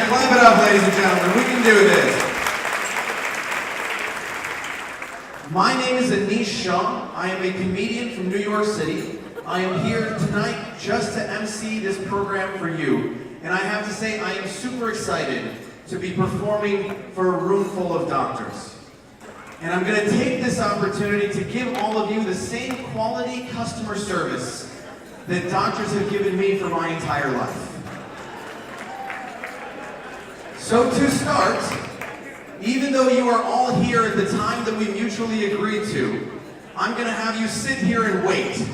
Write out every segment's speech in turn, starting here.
right, clap it up, ladies and gentlemen. We can do this. My name is Anish Shah. I am a comedian from New York City. I am here tonight just to MC this program for you. And I have to say, I am super excited to be performing for a room full of doctors. And I'm going to take this opportunity to give all of you the same quality customer service that doctors have given me for my entire life. So to start, even though you are all here at the time that we mutually agreed to, I'm going to have you sit here and wait.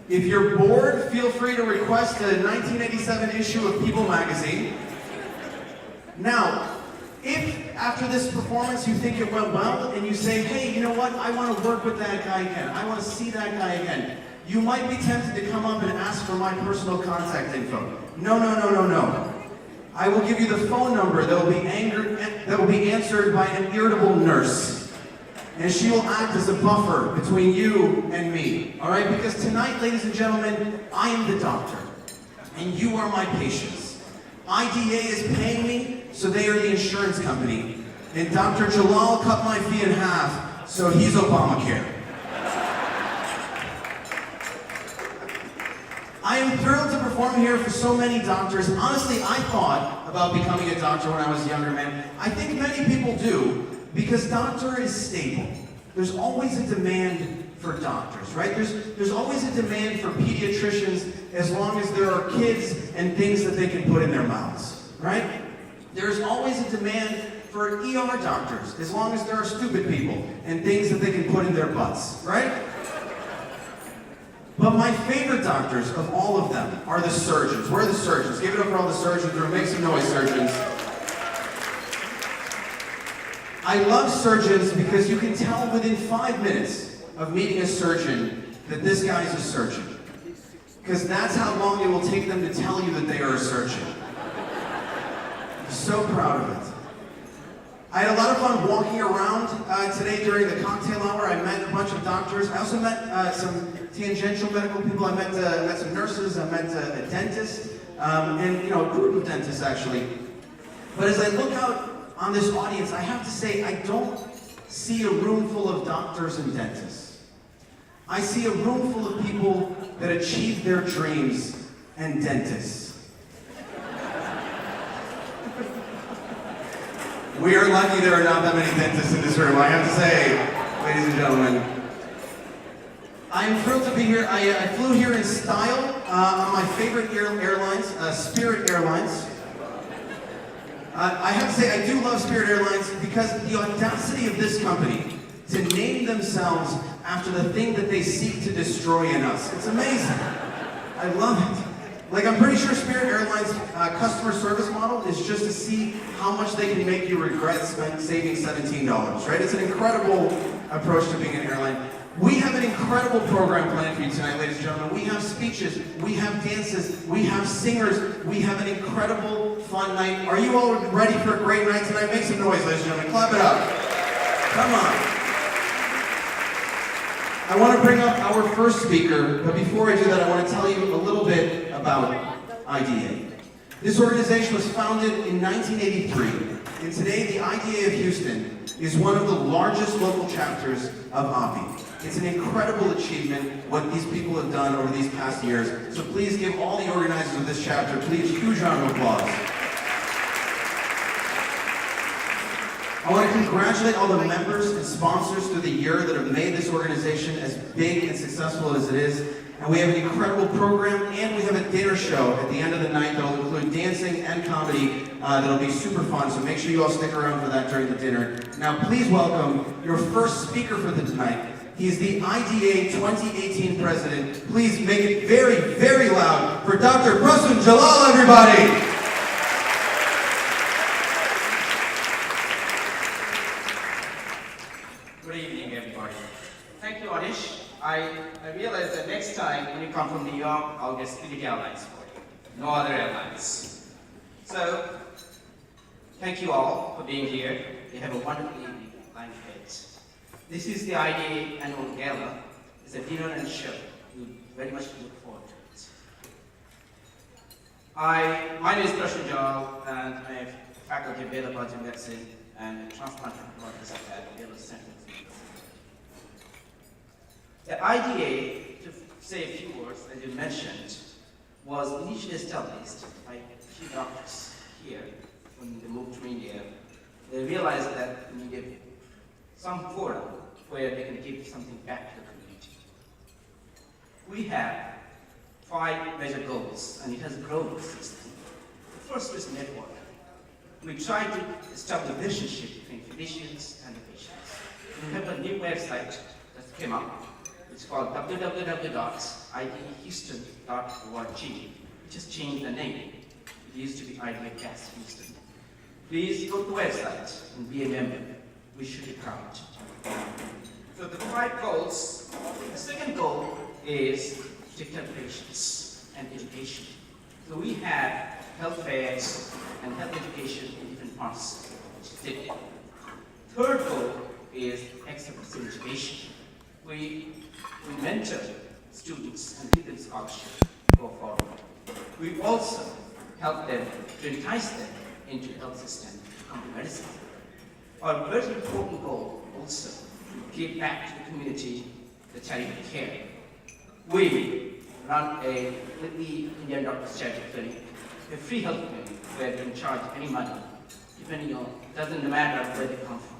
If you're bored, feel free to request a 1987 issue of People magazine. Now, if after this performance you think it went well and you say, hey, you know what, I want to work with that guy again, I want to see that guy again, you might be tempted to come up and ask for my personal contact info. No. I will give you the phone number that will be answered by an irritable nurse. And she will act as a buffer between you and me. All right? Because tonight, ladies and gentlemen, I am the doctor. And you are my patients. IDA is paying me, so they are the insurance company. And Dr. Jalal cut my fee in half, so he's Obamacare. I am thrilled to perform here for so many doctors. Honestly, I thought about becoming a doctor when I was a younger man. I think many people do, because doctor is stable. There's always a demand for doctors, right? There's always a demand for pediatricians as long as there are kids and things that they can put in their mouths, right? There's always a demand for ER doctors as long as there are stupid people and things that they can put in their butts, right? But my favorite doctors of all of them are the surgeons. Where are the surgeons? Give it up for all the surgeons. Make some noise, surgeons. I love surgeons because you can tell within 5 minutes of meeting a surgeon that this guy's a surgeon. Because that's how long it will take them to tell you that they are a surgeon. I'm so proud of it. I had a lot of fun walking around today during the cocktail hour. I met a bunch of doctors. I also met some tangential medical people. I met some nurses. I met a dentist, and a group of dentists actually. But as I look out on this audience, I have to say I don't see a room full of doctors and dentists. I see a room full of people that achieve their dreams and dentists. We are lucky there are not that many dentists in this room, I have to say, ladies and gentlemen. I am thrilled to be here. I flew here in style on my favorite airlines, Spirit Airlines. I have to say, I do love Spirit Airlines because the audacity of this company to name themselves after the thing that they seek to destroy in us. It's amazing. I love it. Like, I'm pretty sure Spirit Airlines' customer service model is just to see how much they can make you regret saving $17, right? It's an incredible approach to being an airline. We have an incredible program planned for you tonight, ladies and gentlemen. We have speeches, we have dances, we have singers, we have an incredible fun night. Are you all ready for a great night tonight? Make some noise, ladies and gentlemen. Clap it up. Come on. I want to bring up our first speaker, but before I do that, I want to tell you a little bit about IDA. This organization was founded in 1983, and today the IDA of Houston is one of the largest local chapters of OPPI. It's an incredible achievement what these people have done over these past years, so please give all the organizers of this chapter, please, a huge round of applause. I want to congratulate all the members and sponsors through the year that have made this organization as big and successful as it is. And we have an incredible program, and we have a dinner show at the end of the night that will include dancing and comedy that'll be super fun. So make sure you all stick around for that during the dinner. Now, please welcome your first speaker for the night. He is the IDA 2018 president. Please make it very, very loud for Dr. Prasoon Jalal, everybody. Thank you, Anish. I realize that next time when you come from New York, I'll get Spirit Airlines for you. No other airlines. So, thank you all for being here. We have a wonderful evening planned ahead. This is the IDA annual gala. It's a dinner and show. We very much look forward to it. My name is Prashant Jal, and I am faculty of Baylor College of Medicine and a transplant technologist at Baylor Center. The idea, to say a few words, as you mentioned, was initially established by a few doctors here when they moved to India. They realized that we needed some forum where they can give something back to the community. We have 5 major goals, and it has grown since then. The first is network. We try to establish a relationship between physicians and the patients. We have a new website that came up. It's called www.idhouston.org. We just changed the name. It used to be IDCast Houston. Please go to the website and be a member. We should be proud. So the 5 goals. The second goal is to take care of patients and education. So we have health fairs and health education in different parts of the city. Third goal is excellence in education. We mentor students and give them scholarship to go forward. We also help them to entice them into the health system to come to medicine. Our very important goal also to give back to the community the charity care. We run with the Indian Doctors Charity Clinic, a free health clinic where they can charge any money, depending on, doesn't matter where they come from.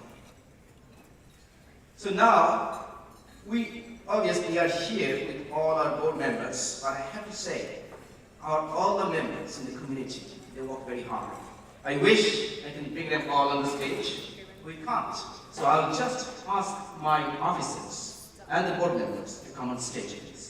So now, we obviously are here with all our board members, but I have to say, all the members in the community, they work very hard. I wish I can bring them all on the stage. We can't. So I'll just ask my officers and the board members to come on stage, please.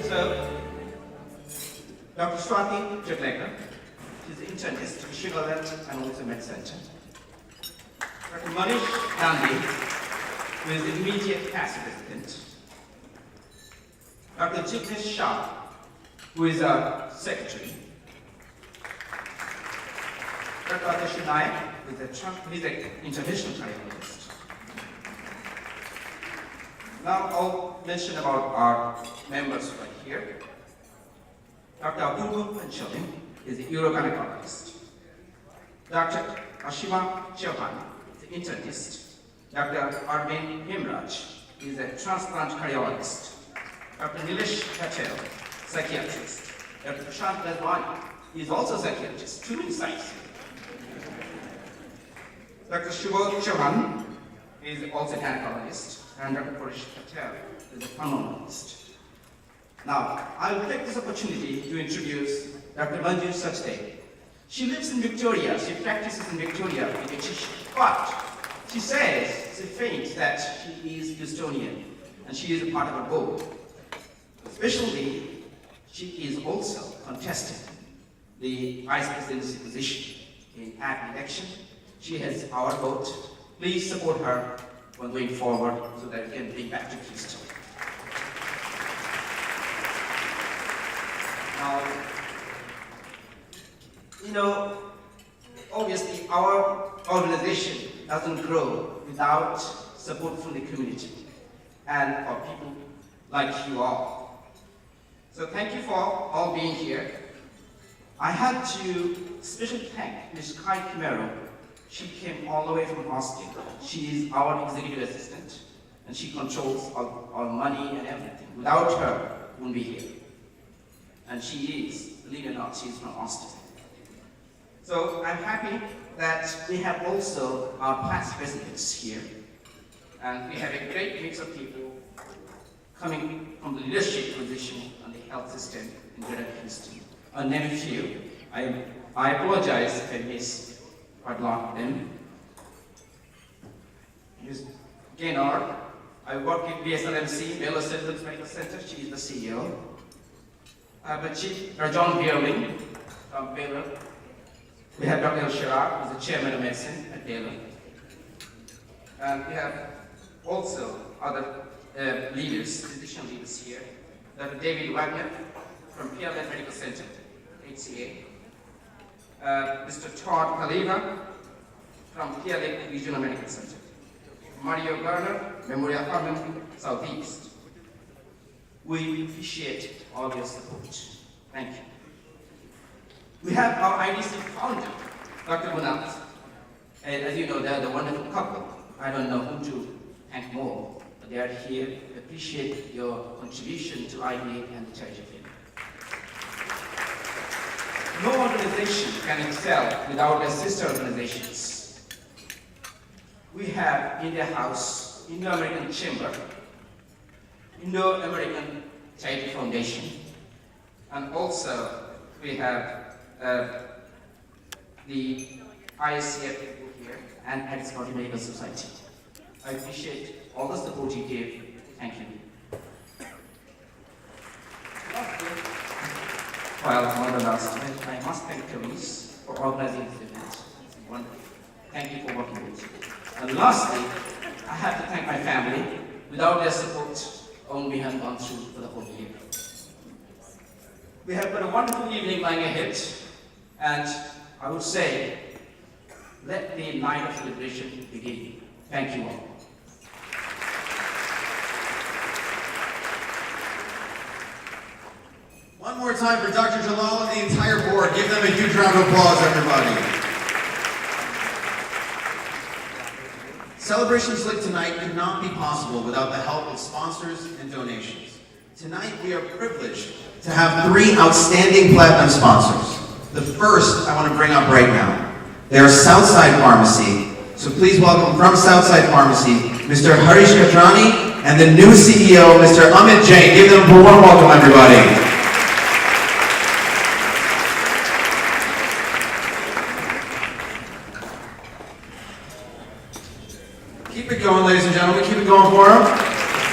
So, Dr. Swati Jaglekar, she's the internist at Sugarland and also Med Center. Dr. Manish Gandhi, who is the immediate past president. Dr. Jignesh Shah, who is our secretary. Dr. Adesh Naik, who is an interventional cardiologist. Now I'll mention about our members right here. Dr. Apurva Panchali is a urogynecologist. Dr. Ashima Chauhan is an internist. Dr. Arvind Himraj is a transplant cardiologist. Dr. Nilesh Patel, psychiatrist. Dr. Prashant Ladwani is also a psychiatrist. Too many sites. Dr. Shubodh Chauhan is also a gynecologist. And Dr. Parish Patel is a pulmonologist. Now, I will take this opportunity to introduce Dr. Manju Sachdev. She lives in Victoria. She practices in Victoria, pediatrician. But she says, she thinks that she is Houstonian, and she is a part of our board. Especially, she is also contesting the vice presidency position in ACT election. She has our vote. Please support her when going forward so that we can bring back to Houston. Now, obviously our organization doesn't grow without support from the community and for people like you all. So thank you for all being here. I had to especially thank Ms. Kai Kimero. She came all the way from Austin. She is our executive assistant, and she controls our money and everything. Without her, we wouldn't be here. And she is, believe it or not, she's from Austin. So I'm happy that we have also our past residents here. And we have a great mix of people coming from the leadership position on the health system in Greater Houston. I'll name a few. I apologize if I miss quite a lot of them. Ms. Gaynor, I work in BSLMC, Baylor Citizens Medical Center. She is the CEO. Chief John Bierling from Baylor. We have Dr. El Shirak, who is the chairman of medicine at Baylor. And we have also other leaders, physician leaders here. Dr. David Wagner, from PLF Medical Center, HCA. Mr. Todd Kaliva from PLF Regional Medical Center. Mario Garner, Memorial Department, Southeast. We appreciate all your support. Thank you. We have our IDC founder, Dr. Munaf. And as you know, they are the wonderful couple. I don't know who to thank more, but they are here. We appreciate your contribution to IDA and the Church of India. No organization can excel without their sister organizations. We have India House, Indo-American Chamber, Indo-American Charity Foundation, and also we have the ISCF people here and Addis County Medical Society. I appreciate all the support you gave. Thank you. Well, on the last event, I must thank Therese for organizing this event. It's wonderful. Thank you for working with me. And lastly, I have to thank my family. Without their support, only we have gone through for the whole year. We have got a wonderful evening lying ahead, and I would say, let the night of celebration begin. Thank you all. One more time for Dr. Jalal and the entire board. Give them a huge round of applause, everybody. Celebrations like tonight could not be possible without the help of sponsors and donations. Tonight, we are privileged to have 3 outstanding platinum sponsors. The first I want to bring up right now. They are Southside Pharmacy. So please welcome from Southside Pharmacy, Mr. Harish Katrani and the new CEO, Mr. Amit Jain. Give them a warm welcome, everybody. Keep it going, ladies and gentlemen. Keep it going for them.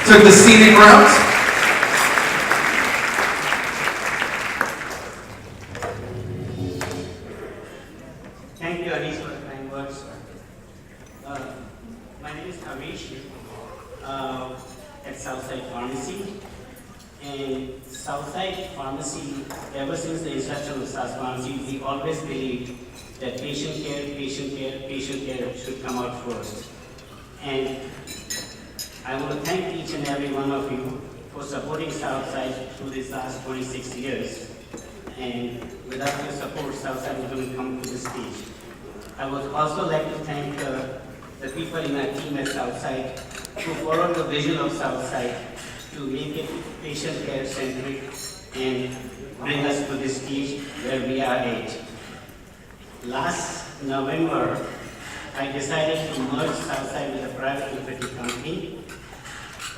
Took the scenic route. Thank you, Harish, for the kind words. My name is Harish at Southside Pharmacy. And Southside Pharmacy, ever since the inception of Southside Pharmacy, we always believed that patient care should come out first. And I want to thank each and every one of you for supporting Southside through these last 26 years. And without your support, Southside wouldn't come to this stage. I would also like to thank the people in our team at Southside who followed the vision of Southside to make it patient care centric and bring us to this stage where we are at. Last November, I decided to merge Southside with a private limited company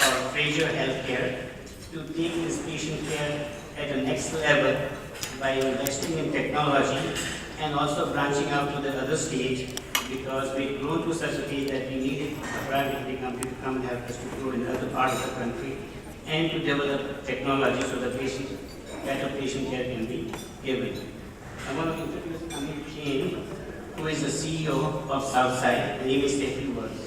called Fraser Healthcare to take this patient care at the next level by investing in technology and also branching out to the other state, because we've grown to such a stage that we needed a private limited company to come and help us to grow in other parts of the country and to develop technology so that better patient care can be given. I want to introduce Amit Jain, who is the CEO of Southside, and he will say a few words.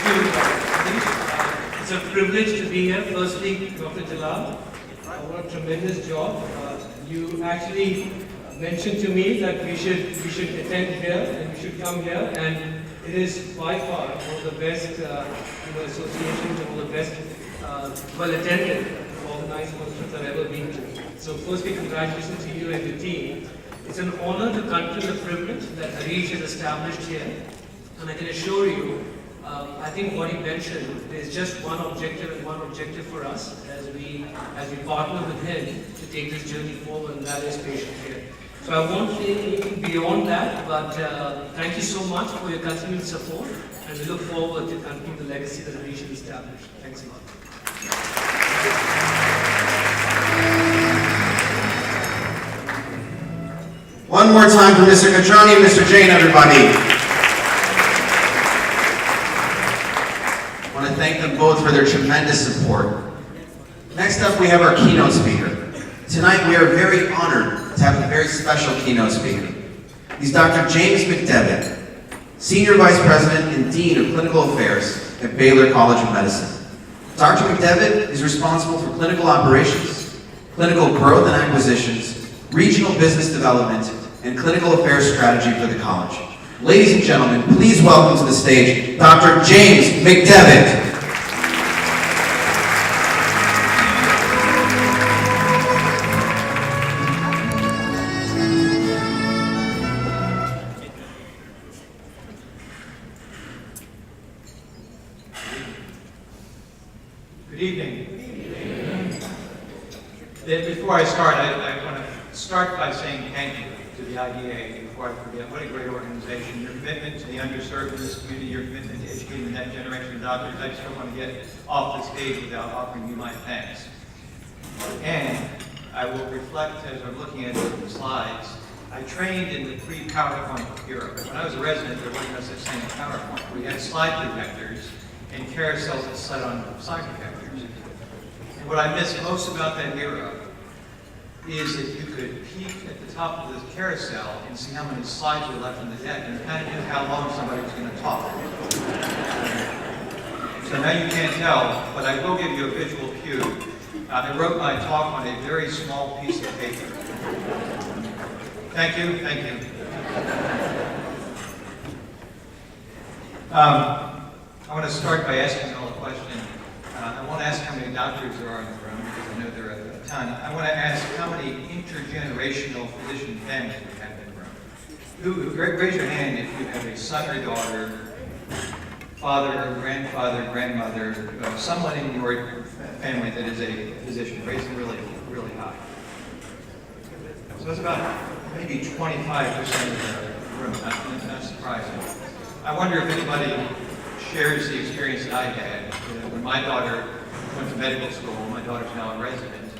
Thank you. It's a privilege to be here. Firstly, Dr. Jalal, what a tremendous job. You actually mentioned to me that we should attend here and we should come here, and it is by far one of the best associations, one of the best well-attended organized functions I've ever been to. So firstly, congratulations to you and the team. It's an honor to continue the privilege that Harish has established here, and I can assure you, I think what he mentioned is just one objective and one objective for us as we partner with him to take this journey forward, and that is patient care. So I won't say anything beyond that, but thank you so much for your continued support, and we look forward to continuing the legacy that Harish has established. Thanks a lot. One more time for Mr. Katrani and Mr. Jain, everybody. I want to thank them both for their tremendous support. Next up, we have our keynote speaker. Tonight, we are very honored to have a very special keynote speaker. He's Dr. James McDevitt, Senior Vice President and Dean of Clinical Affairs at Baylor College of Medicine. Dr. McDevitt is responsible for clinical operations, clinical growth and acquisitions, regional business development, and clinical affairs strategy for the college. Ladies and gentlemen, please welcome to the stage Dr. James McDevitt. Good evening. Before I start, I want to start by saying thank you to the IDA. Before I forget, what a great organization. Your commitment to the underserved in this community, your commitment to educating the next generation of doctors. I just don't want to get off the stage without offering you my thanks. And I will reflect as I'm looking at the slides. I trained in the pre-PowerPoint era. When I was a resident, there wasn't no such thing as PowerPoint. We had slide projectors and carousels that sat on slide projectors. And what I miss most about that era is that you could peek at the top of the carousel and see how many slides were left in the deck, and you kind of knew how long somebody was going to talk. So now you can't tell, but I will give you a visual cue. I wrote my talk on a very small piece of paper. Thank you, thank you. I want to start by asking you all a question. I won't ask how many doctors there are in the room, because I know there are a ton. I want to ask how many intergenerational physician families we have in the room. Raise your hand if you have a son or daughter, father, grandfather, grandmother, someone in your family that is a physician. Raise it really, really high. So it's about maybe 25% of the room, not surprising. I wonder if anybody shares the experience that I had. When my daughter went to medical school, my daughter's now a resident,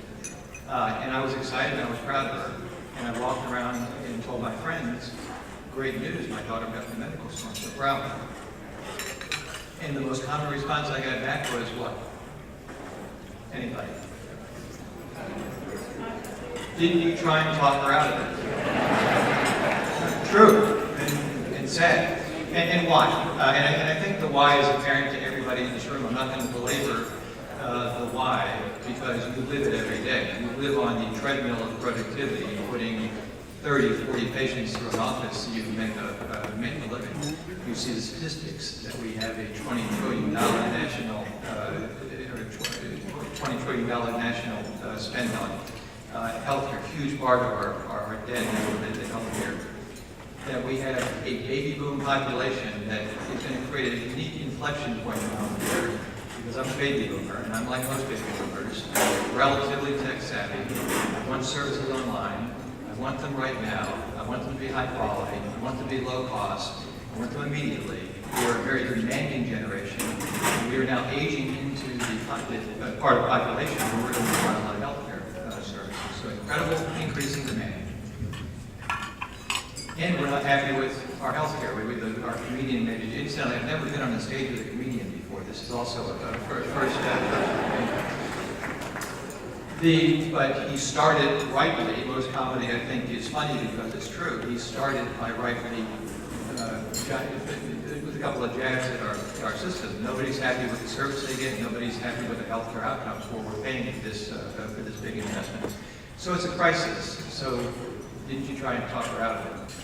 and I was excited and I was proud of her. And I walked around and told my friends, great news, my daughter got to medical school, I'm so proud of her. And the most common response I got back was what? Anybody? Didn't you try and talk her out of it? True, and sad. And why? And I think the why is apparent to everybody in this room. I'm not going to belabor the why, because you live it every day. You live on the treadmill of productivity, putting 30, 40 patients through an office so you can make a living. You see the statistics that we have a $20 trillion national, $20 trillion national spend on healthcare. Huge part of our debt is related to healthcare. That we have a baby boom population that is going to create a unique inflection point in healthcare, because I'm a baby boomer, and I'm like most baby boomers, relatively tech savvy. I want services online. I want them right now. I want them to be high quality. I want them to be low cost. I want them immediately. We are a very demanding generation. We are now aging into the part of the population where we're going to require a lot of healthcare services. So incredible increase in demand. And we're not happy with our healthcare. Our comedian made it. Incidentally, I've never been on a stage with a comedian before. This is also a first step. But he started rightly. Most comedy, I think, is funny because it's true. He started by rightly with a couple of jabs at our system. Nobody's happy with the service they get. Nobody's happy with the healthcare outcomes where we're paying for this big investment. So it's a crisis. So didn't you try and talk her out of it?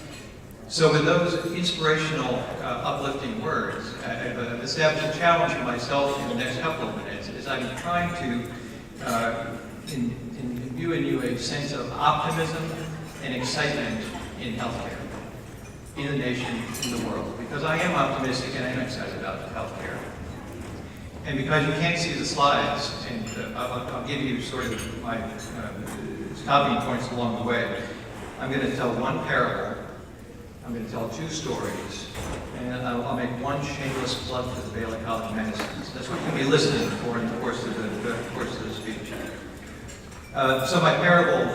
So with those inspirational, uplifting words, I've established a challenge for myself in the next couple of minutes, is I'm trying to imbue in you a sense of optimism and excitement in healthcare, in the nation, in the world. Because I am optimistic and I am excited about healthcare. And because you can't see the slides, and I'll give you sort of my stopping points along the way. I'm going to tell one parable. I'm going to tell two stories, and I'll make one shameless plug for the Baylor College of Medicine. That's what you'll be listening for in the course of the speech. So my parable,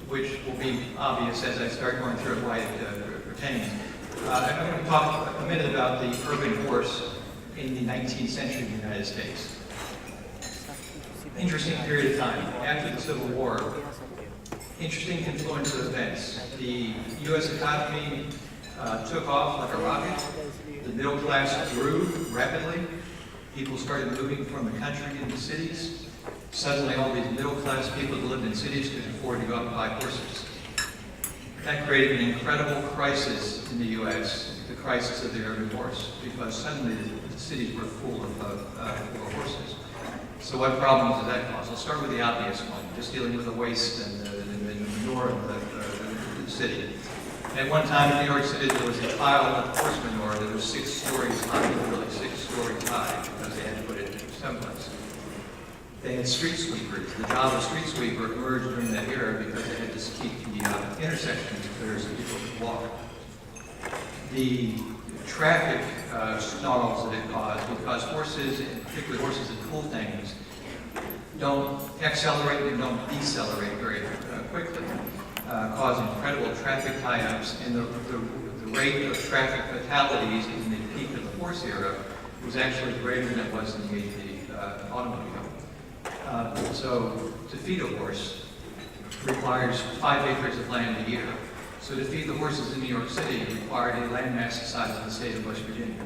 which will be obvious as I start going through it, why it pertains. I'm going to talk a minute about the urban horse in the 19th century in the United States. Interesting period of time. After the Civil War, interesting confluence of events. The U.S. economy took off like a rocket. The middle class grew rapidly. People started moving from the country into cities. Suddenly, all these middle-class people who lived in cities could afford to go out and buy horses. That created an incredible crisis in the U.S., the crisis of the urban horse, because suddenly the cities were full of horses. So what problems did that cause? I'll start with the obvious one, just dealing with the waste and the manure of the city. At one time in New York City, there was a pile of horse manure that was 6 stories high, literally 6 stories high, because they had to put it someplace. They had street sweepers. The job of street sweeper emerged during that era because they had to keep the intersections clear so people could walk. The traffic snarls that it caused, because horses, and particularly horses that pull things, don't accelerate and don't decelerate very quickly, cause incredible traffic tie-ups, and the rate of traffic fatalities in the peak of the horse era was actually greater than it was in the automobile. So to feed a horse requires 5 acres of land a year. So to feed the horses in New York City required a land mass the size of the state of West Virginia.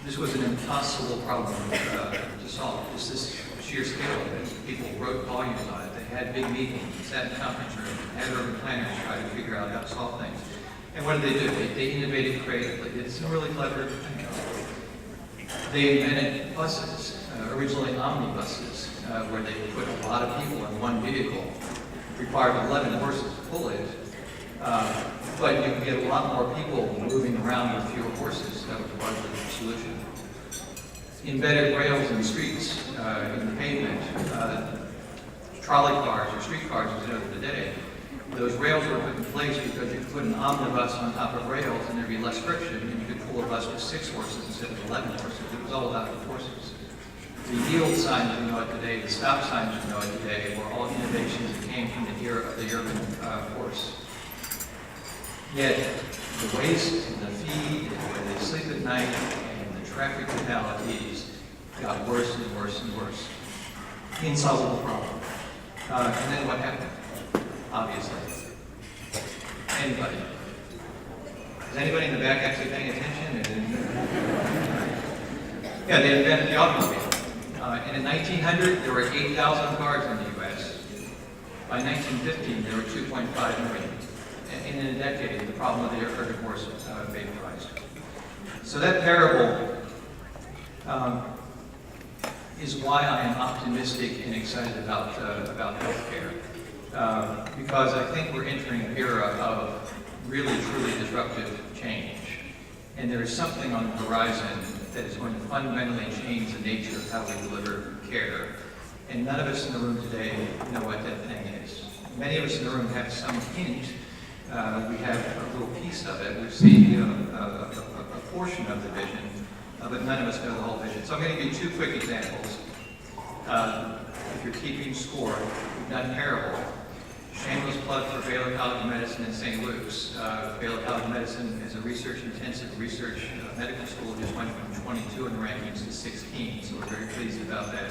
This was an impossible problem to solve. Just this sheer scale of it. People wrote volumes on it. They had big meetings, sat in conference rooms, had urban planners try to figure out how to solve things. And what did they do? They innovated creatively. They did some really clever things. They invented buses, originally omnibuses, where they put a lot of people in one vehicle. Required 11 horses to pull it. But you can get a lot more people moving around with fewer horses. That was part of the solution. Embedded rails in the streets, in the pavement, trolley cars or street cars as you know today. Those rails were put in place because you could put an omnibus on top of rails and there'd be less friction, and you could pull a bus with 6 horses instead of 11 horses. It was all about the horses. The yield signs you know it today, the stop signs you know it today, were all innovations that came from the era of the urban horse. Yet the waste and the feed and where they sleep at night and the traffic fatalities got worse and worse and worse. Insolvable problem. And then what happened? Obviously. Anybody? Is anybody in the back actually paying attention? Yeah, they invented the automobile. And in 1900, there were 8,000 cars in the U.S. By 1915, there were 2.5 million. And in a decade, the problem of the urban horse vaporized. So that parable is why I am optimistic and excited about healthcare. Because I think we're entering an era of really, truly disruptive change. And there is something on the horizon that is going to fundamentally change the nature of how we deliver care. And none of us in the room today know what that thing is. Many of us in the room have some hint. We have a little piece of it. We've seen a portion of the vision, but none of us know the whole vision. So I'm going to give you 2 quick examples. If you're keeping score, we've done parable. Shameless plug for Baylor College of Medicine in St. Luke's. Baylor College of Medicine is a research-intensive research medical school. Just went from 22 in the rankings to 16, so we're very pleased about that.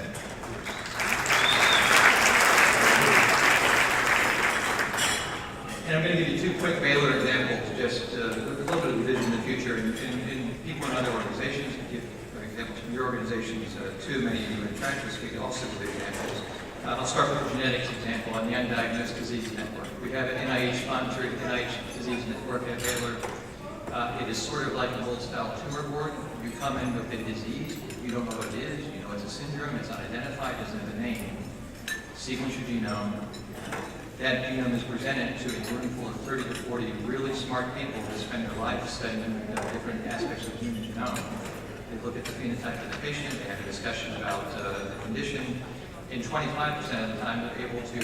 And I'm going to give you 2 quick Baylor examples, just a little bit of the vision in the future, and people in other organizations can give examples from your organizations. Too many of you in practice, we can also give examples. I'll start with the genetics example on the Undiagnosed Disease Network. We have an NIH-sponsored NIH Disease Network at Baylor. It is sort of like an old-style tumor board. You come in with a disease, you don't know what it is, you know it's a syndrome, it's unidentified, doesn't have a name. Sequence your genome. That genome is presented to a room full of 30 to 40 really smart people that spend their life studying different aspects of the human genome. They look at the phenotype of the patient, they have a discussion about the condition. In 25% of the time, they're able to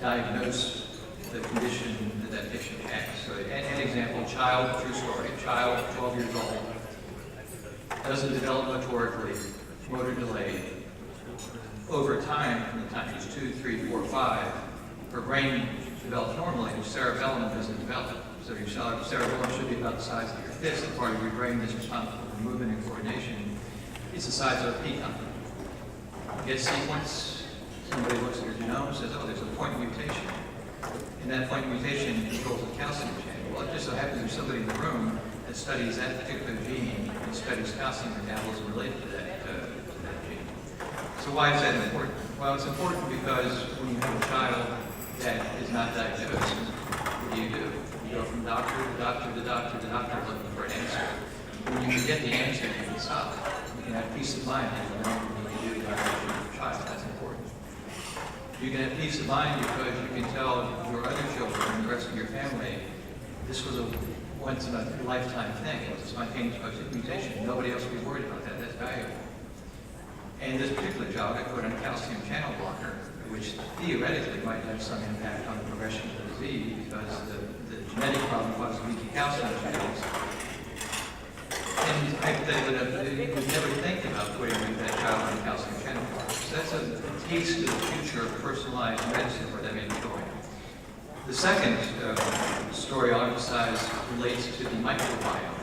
diagnose the condition that that patient has. So an example, child, true story, child, 12 years old, doesn't develop motorically, motor delayed. Over time, from the time she's 2, 3, 4, 5, her brain develops normally, your cerebellum doesn't develop. So your cerebellum should be about the size of your fist. The part of your brain that's responsible for movement and coordination. It's the size of a peacock. Get sequence, somebody looks at your genome and says, oh, there's a point mutation. And that point mutation controls the calcium channel. Well, it just so happens there's somebody in the room that studies that particular gene and studies calcium metabolism related to that So why is that important? Well, it's important because when you have a child that is not diagnosed, what do? You go from doctor to doctor to doctor to doctor looking for an answer. When you can get the answer, you can stop. You can have peace of mind that you know what you need to do to diagnose your child. That's important. You can have peace of mind because you can tell your other children and the rest of your family, this was a once in a lifetime thing. It was a spontaneous mutation. Nobody else would be worried about that. That's valuable. And this particular job, I put on a calcium channel blocker, which theoretically might have some impact on the progression of the disease because the genetic problem causes leaky calcium channels. And hypothetically, you would never think about putting that child on a calcium channel blocker. So that's a taste of the future of personalized medicine where that may be going. The second story I'll emphasize relates to the microbiome.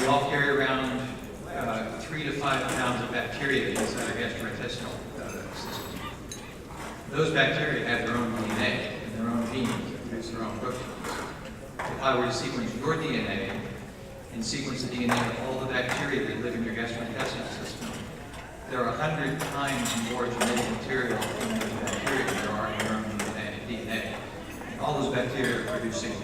We all carry around 3 to 5 pounds of bacteria inside our gastrointestinal system. Those bacteria have their own DNA and their own genes that produce their own proteins. If I were to sequence your DNA and sequence the DNA of all the bacteria that live in your gastrointestinal system, there are 100 times more genetic material in those bacteria than there are in your own DNA. And all those bacteria are producing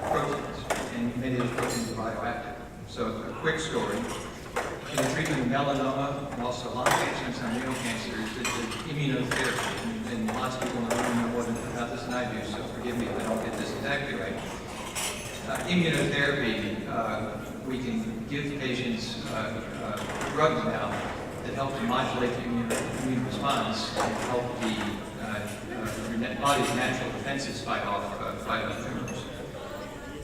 proteins, and many of those proteins are bioactive. So a quick story. In the treatment of melanoma and also lung cancer and some renal cancers, the immunotherapy, and lots of people in the room know more about this than I do, so forgive me if I don't get this exactly right. Immunotherapy, we can give patients drugs now that help to modulate the immune response and help the body's natural defenses fight off tumors.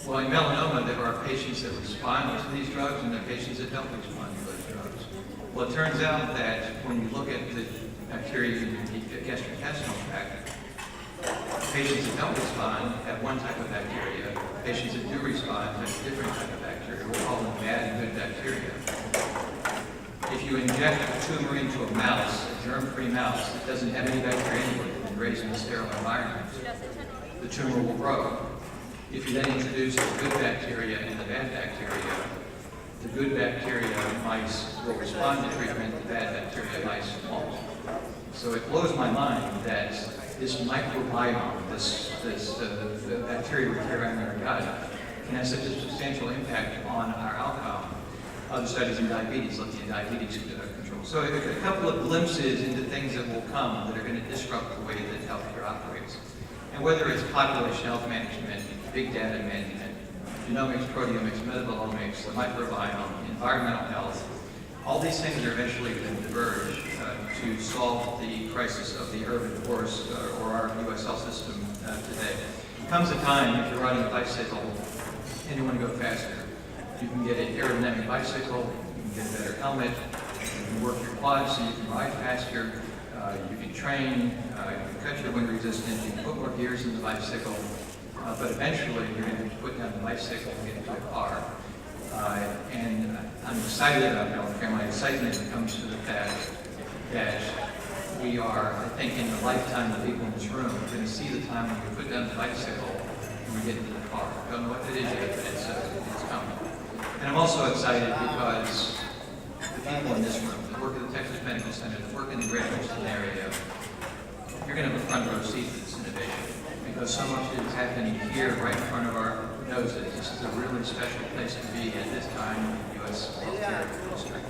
Well, in melanoma, there are patients that respond to these drugs and there are patients that don't respond to those drugs. Well, it turns out that when you look at the bacteria in the gastrointestinal tract, patients that don't respond have one type of bacteria. Patients that do respond have a different type of bacteria. We call them bad and good bacteria. If you inject a tumor into a mouse, a germ-free mouse that doesn't have any bacteria anyway, that's been raised in a sterile environment, the tumor will grow. If you then introduce the good bacteria and the bad bacteria, the good bacteria mice will respond to treatment, the bad bacteria mice won't. So it blows my mind that this microbiome, the bacteria we carry around in our gut, can have such a substantial impact on our outcome. Other studies in diabetes, looking at diabetes control. So a couple of glimpses into things that will come that are going to disrupt the way that healthcare operates. And whether it's population health management, big data management, genomics, proteomics, metabolomics, the microbiome, environmental health, all these things are eventually going to diverge to solve the crisis of the urban forest or our U.S. health system today. There comes a time, if you're riding a bicycle and you want to go faster, you can get an aerodynamic bicycle, you can get a better helmet, you can work your quads so you can ride faster, you can train, you can cut your wind resistance, you can put more gears in the bicycle, but eventually you're going to have to put down the bicycle and get into a car. And I'm excited about healthcare. My excitement comes to the fact that we are, I think, in the lifetime of people in this room, we're going to see the time when we put down the bicycle and we get into the car. I don't know what that is yet, but it's coming. And I'm also excited because the people in this room that work at the Texas Medical Center, that work in the Greater Houston area, you're going to have a front row seat to this innovation because so much is happening here right in front of our noses. This is a really special place to be at this time in the U.S. healthcare history.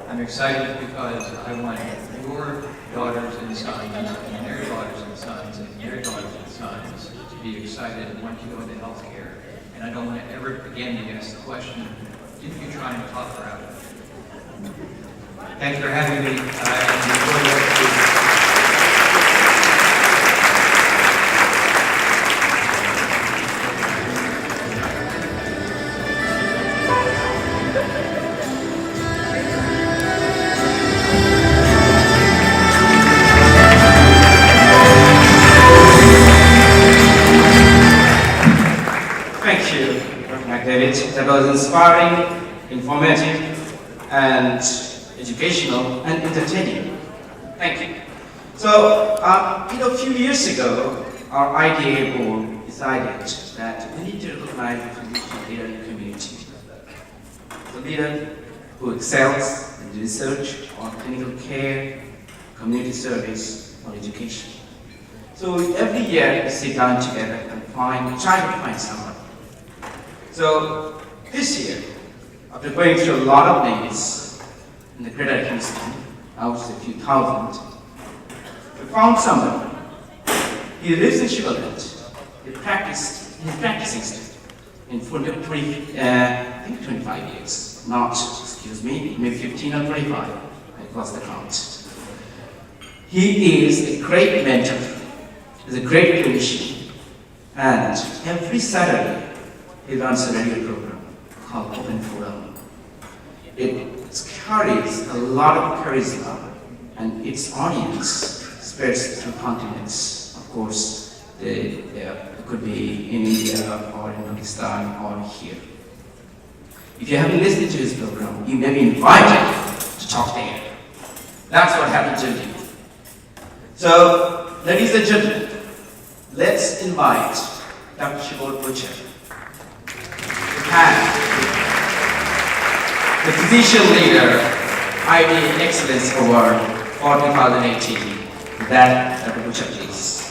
I'm excited because I want your daughters and sons and their daughters and sons and their daughters and sons to be excited and want to go into healthcare. And I don't want to ever again be asked the question, didn't you try and talk her out of it? Thanks for having me. That was inspiring, informative, and educational and entertaining. Thank you. So, a few years ago, our IDA board decided that we need to recognize the leader in the community. The leader who excels in research or clinical care, community service, or education. So every year we sit down together and try to find someone. So this year, after going through a lot of names in the greater Houston, I would say a few thousand, we found someone. He lives in Sugarland. He's practicing student in 25 years. Not, excuse me, maybe 15 or 25. I lost the count. He is a great mentor. He's a great clinician. And every Saturday, he runs a radio program called Open Forum. It carries a lot of charisma, and its audience spreads through continents. Of course, it could be in India or in Pakistan or here. If you haven't listened to his program, you may be invited to talk there. That's what happened to me. So, ladies and gentlemen, let's invite Dr. Subodh Butcher, the physician leader, ID Excellence Award for 2018. With that, Dr. Butcher, please.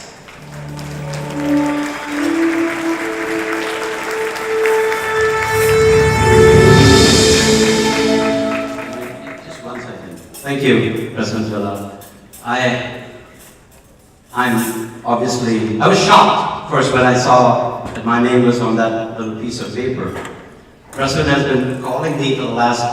Just 1 second. Thank you, President Jalal. I was shocked first when I saw that my name was on that little piece of paper. President has been calling me for the last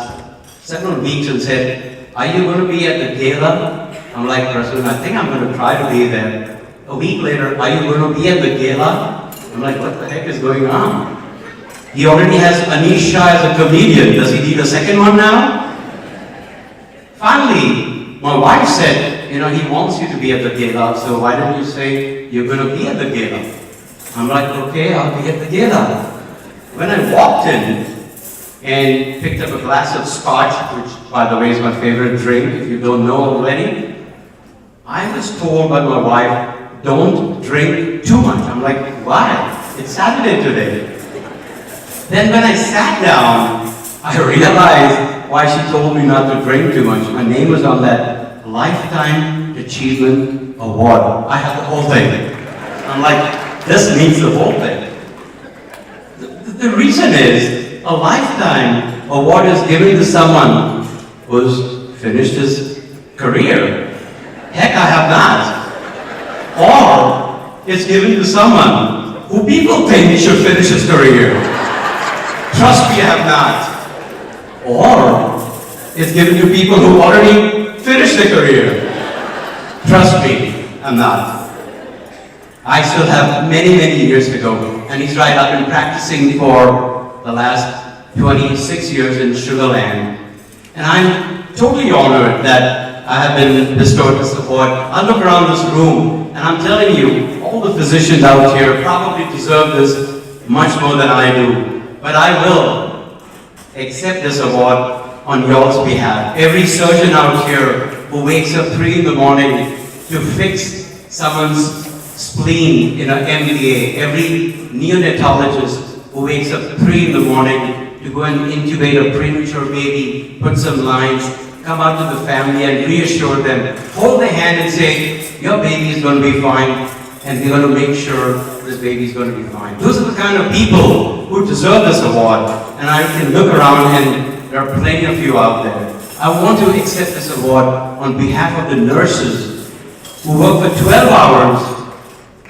several weeks and said, "Are you going to be at the gala?" I'm like, "President, I think I'm going to try to be there." A week later, "Are you going to be at the gala?" I'm like, "What the heck is going on?" He already has Anish Shah as a comedian. Does he need a second one now? Finally, my wife said, "He wants you to be at the gala, so why don't you say you're going to be at the gala?" I'm like, "Okay, I'll be at the gala." When I walked in and picked up a glass of scotch, which, by the way, is my favorite drink, if you don't know already, I was told by my wife, "Don't drink too much." I'm like, "Why? It's Saturday today." Then when I sat down, I realized why she told me not to drink too much. My name was on that Lifetime Achievement Award. I have the whole thing. I'm like, this means the whole thing. The reason is, a Lifetime Award is given to someone who's finished his career. Heck, I have not. Or, it's given to someone who people think should finish his career. Trust me, I have not. Or, it's given to people who already finished their career. Trust me, I'm not. I still have many, many years to go. And he's right, I've been practicing for the last 26 years in Sugarland. And I'm totally honored that I have been bestowed this award. I look around this room, and I'm telling you, all the physicians out here probably deserve this much more than I do. But I will accept this award on y'all's behalf. Every surgeon out here who wakes up 3 in the morning to fix someone's spleen in an MBA, every neonatologist who wakes up 3 in the morning to go and intubate a premature baby, put some lines, come out to the family and reassure them, hold their hand and say, "Your baby is going to be fine, and we're going to make sure this baby is going to be fine." Those are the kind of people who deserve this award. And I can look around and there are plenty of you out there. I want to accept this award on behalf of the nurses who work for 12 hours,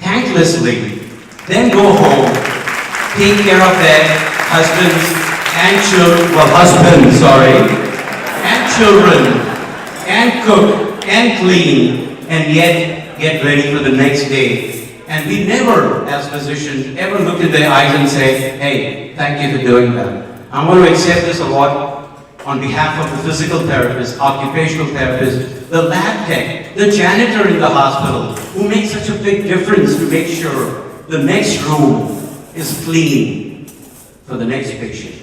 thanklessly, then go home, take care of their husbands and children, and children, and cook, and clean, and yet get ready for the next day. And we never, as physicians, ever look in their eyes and say, "Hey, thank you for doing that." I'm going to accept this award on behalf of the physical therapist, occupational therapist, the lab tech, the janitor in the hospital, who makes such a big difference to make sure the next room is clean for the next patient.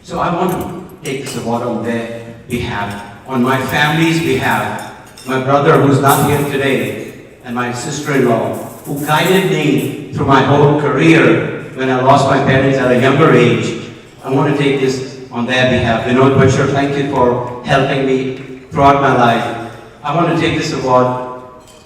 So I want to take this award on their behalf, on my family's behalf, my brother who's not here today, and my sister-in-law, who guided me through my whole career when I lost my parents at a younger age. I want to take this on on their behalf. Vinod Butcher, thank you for helping me throughout my life. I want to take this award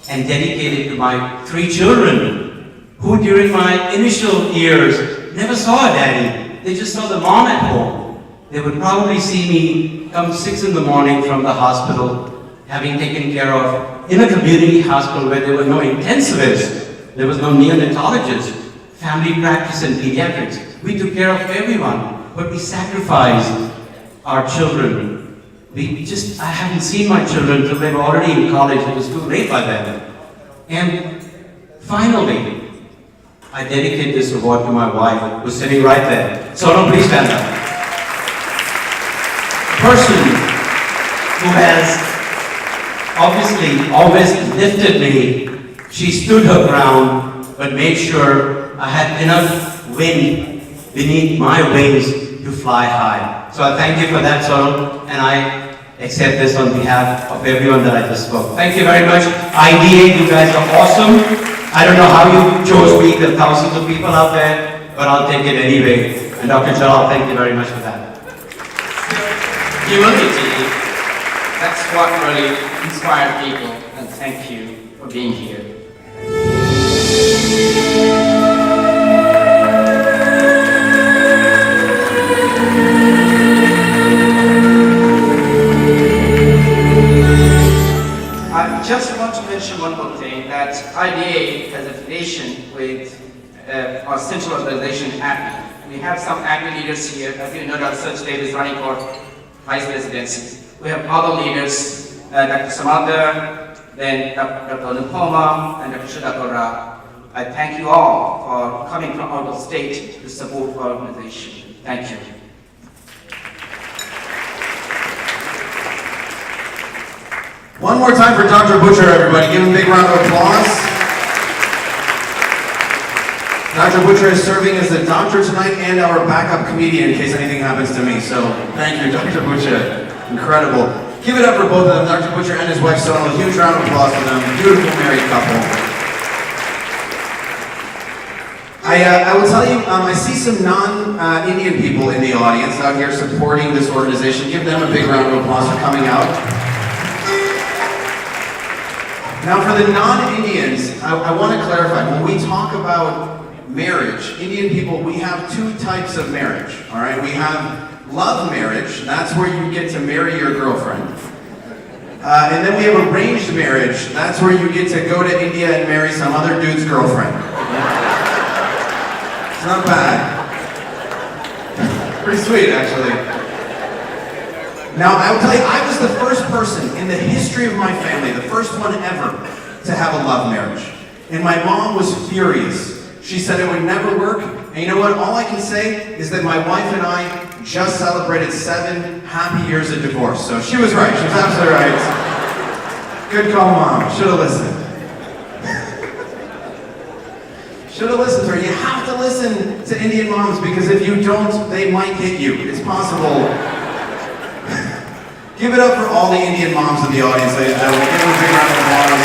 and dedicate it to my 3 children who during my initial years never saw a daddy. They just saw the mom at home. They would probably see me come 6 in the morning from the hospital, having taken care of in a community hospital where there were no intensivists, there was no neonatologist, family practice and pediatrics. We took care of everyone, but we sacrificed our children. I hadn't seen my children till they were already in college. It was too late by then. And finally, I dedicate this award to my wife, who's sitting right there. Sonal, please stand up. A person who has obviously always lifted me. She stood her ground, but made sure I had enough wind beneath my wings to fly high. So I thank you for that, Sonal, and I accept this on behalf of everyone that I just spoke. Thank you very much. IDA, you guys are awesome. I don't know how you chose me, there are thousands of people out there, but I'll take it anyway. And Dr. Jalal, thank you very much for that. Humility, that's what really inspired people, and thank you for being here. I just want to mention one more thing, that IDA has affiliation with our central organization, API. We have some API leaders here. As you know, Dr. Sach Dev is running for Vice Presidency. We have other leaders, Dr. Samadar, then Dr. Nupoma, and Dr. Shudakar Rao. I thank you all for coming from out of state to support our organization. Thank you. One more time for Dr. Butcher, everybody. Give him a big round of applause. Dr. Butcher is serving as the doctor tonight and our backup comedian in case anything happens to me. So thank you, Dr. Butcher. Incredible. Give it up for both of them, Dr. Butcher and his wife Sonal. A huge round of applause for them. Beautiful married couple. I will tell you, I see some non-Indian people in the audience out here supporting this organization. Give them a big round of applause for coming out. Now for the non-Indians, I want to clarify, when we talk about marriage, Indian people, we have 2 types of marriage, all right? We have love marriage, that's where you get to marry your girlfriend. And then we have arranged marriage, that's where you get to go to India and marry some other dude's girlfriend. It's not bad. Pretty sweet, actually. Now, I will tell you, I was the first person in the history of my family, the first one ever, to have a love marriage. And my mom was furious. She said it would never work. And you know what? All I can say is that my wife and I just celebrated 7 happy years of divorce. So she was right. She was absolutely right. Good call, Mom. Should have listened. Should have listened to her. You have to listen to Indian moms because if you don't, they might hit you. It's possible. Give it up for all the Indian moms in the audience, ladies and gentlemen. Give them a big round of applause.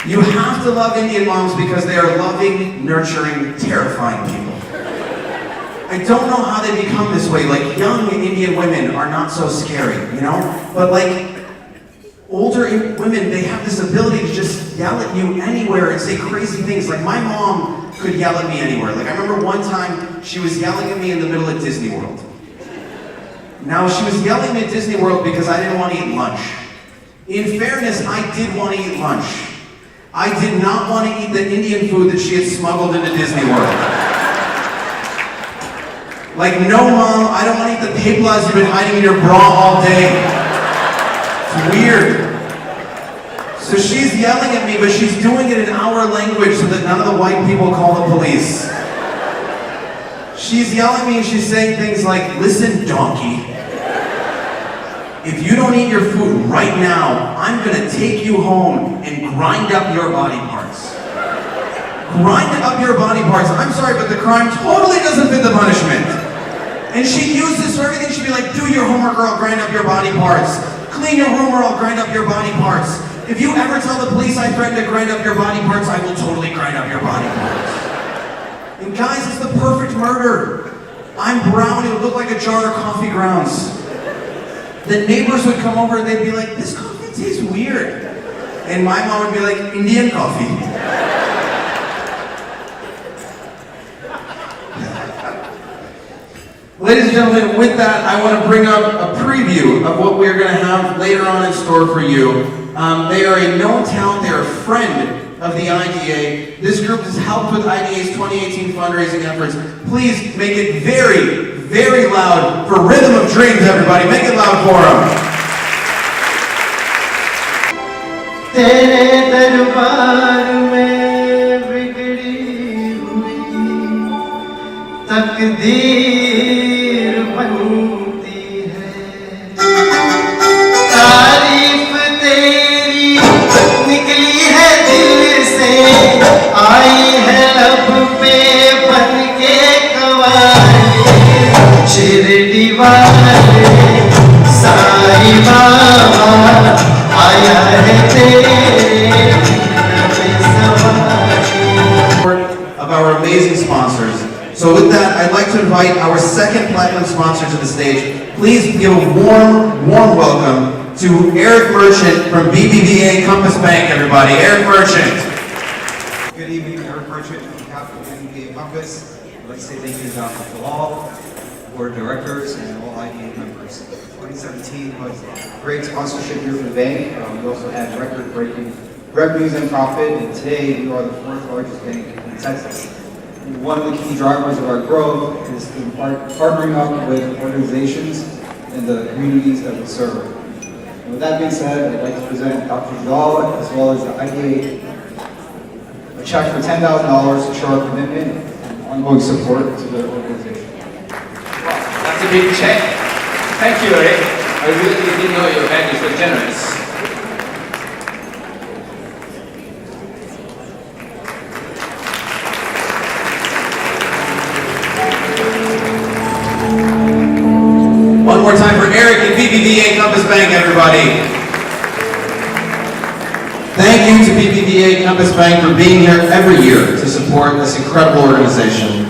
You have to love Indian moms because they are loving, nurturing, terrifying people. I don't know how they become this way. Like, young Indian women are not so scary, you know? But like, older women, they have this ability to just yell at you anywhere and say crazy things. Like, my mom could yell at me anywhere. Like, I remember one time, she was yelling at me in the middle of Disney World. Now, she was yelling at me at Disney World because I didn't want to eat lunch. In fairness, I did want to eat lunch. I did not want to eat the Indian food that she had smuggled into Disney World. Like, no, Mom, I don't want to eat the peplas you've been hiding in your bra all day. It's weird. So she's yelling at me, but she's doing it in our language so that none of the white people call the police. She's yelling at me and she's saying things like, "Listen, donkey. If you don't eat your food right now, I'm gonna take you home and grind up your body parts." Grind up your body parts. I'm sorry, but the crime totally doesn't fit the punishment. And she'd use this for everything. She'd be like, "Do your homework or I'll grind up your body parts. Clean your room or I'll grind up your body parts. If you ever tell the police I threatened to grind up your body parts, I will totally grind up your body parts." And guys, it's the perfect murder. I'm brown, it would look like a jar of coffee grounds. The neighbors would come over and they'd be like, this coffee tastes weird. And my mom would be like, Indian coffee. Ladies and gentlemen, with that, I want to bring up a preview of what we're going to have later on in store for you. They are a known talent, they are a friend of the IDA. This group has helped with IDA's 2018 fundraising efforts. Please make it very, very loud for Rhythm of Dreams, everybody. Make it loud for them. तेरे दरबार में बिगड़ी हुई तकदीर बनती है तारीफ तेरी निकली है दिल से आई है लब पे बन के कवाली शिरडी वाले साईं बाबा आया है of our amazing sponsors. So with that, I'd like to invite our second platinum sponsor to the stage. Please give a warm, warm welcome to Eric Merchant from BBVA Compass Bank, everybody. Eric Merchant. Good evening, Eric Merchant from Capital BBVA Compass. I'd like to say thank you to Dr. Bilal, Board of Directors, and all IDA members. 2017 was a great sponsorship year for the bank. We also had record-breaking revenues and profit, and today we are the fourth largest bank in Texas. And one of the key drivers of our growth is through partnering up with organizations in the communities that we serve. And with that being said, I'd like to present Dr. Bilal as well as the IDA a check for $10,000 to show our commitment and ongoing support to the organization. That's a big check. Thank you, Eric. I really didn't know your hand is so generous. One more time for Eric and BBVA Compass Bank, everybody. Thank you to BBVA Compass Bank for being here every year to support this incredible organization.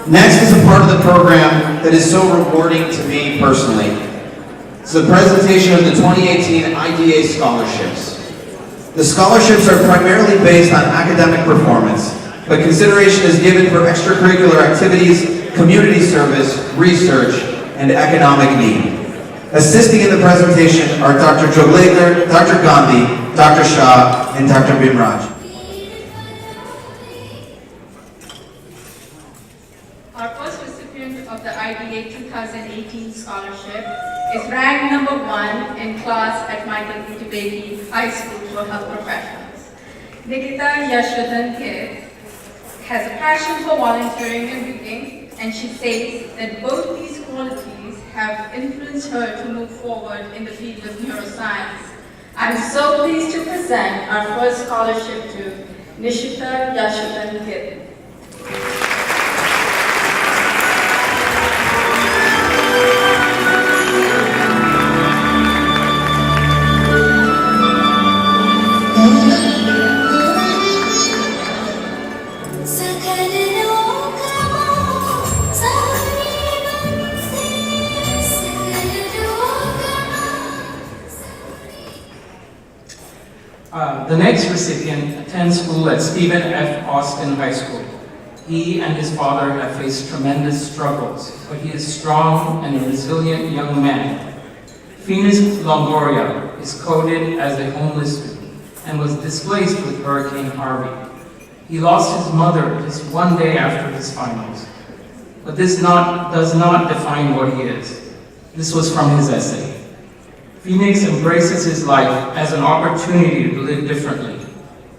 Next is a part of the program that is so rewarding to me personally. It's the presentation of the 2018 IDA scholarships. The scholarships are primarily based on academic performance, but consideration is given for extracurricular activities, community service, research, and economic need. Assisting in the presentation are Dr. Joglegner, Dr. Gandhi, Dr. Shah, and Dr. Bimraj. Our first recipient of the IDA 2018 scholarship is ranked number 1 in class at Michael B. DeBakey High School for Health Professionals. Nikita Yashodhan has a passion for volunteering and reading, and she says that both these qualities have influenced her to move forward in the field of neuroscience. I'm so pleased to present our first scholarship to Nishita Yashodhan. The next recipient attends school at Stephen F. Austin High School. He and his father have faced tremendous struggles, but he is strong and a resilient young man. Phoenix Longoria is coded as a homeless student and was displaced with Hurricane Harvey. He lost his mother just one day after his finals. But this does not define what he is. This was from his essay. Phoenix embraces his life as an opportunity to live differently.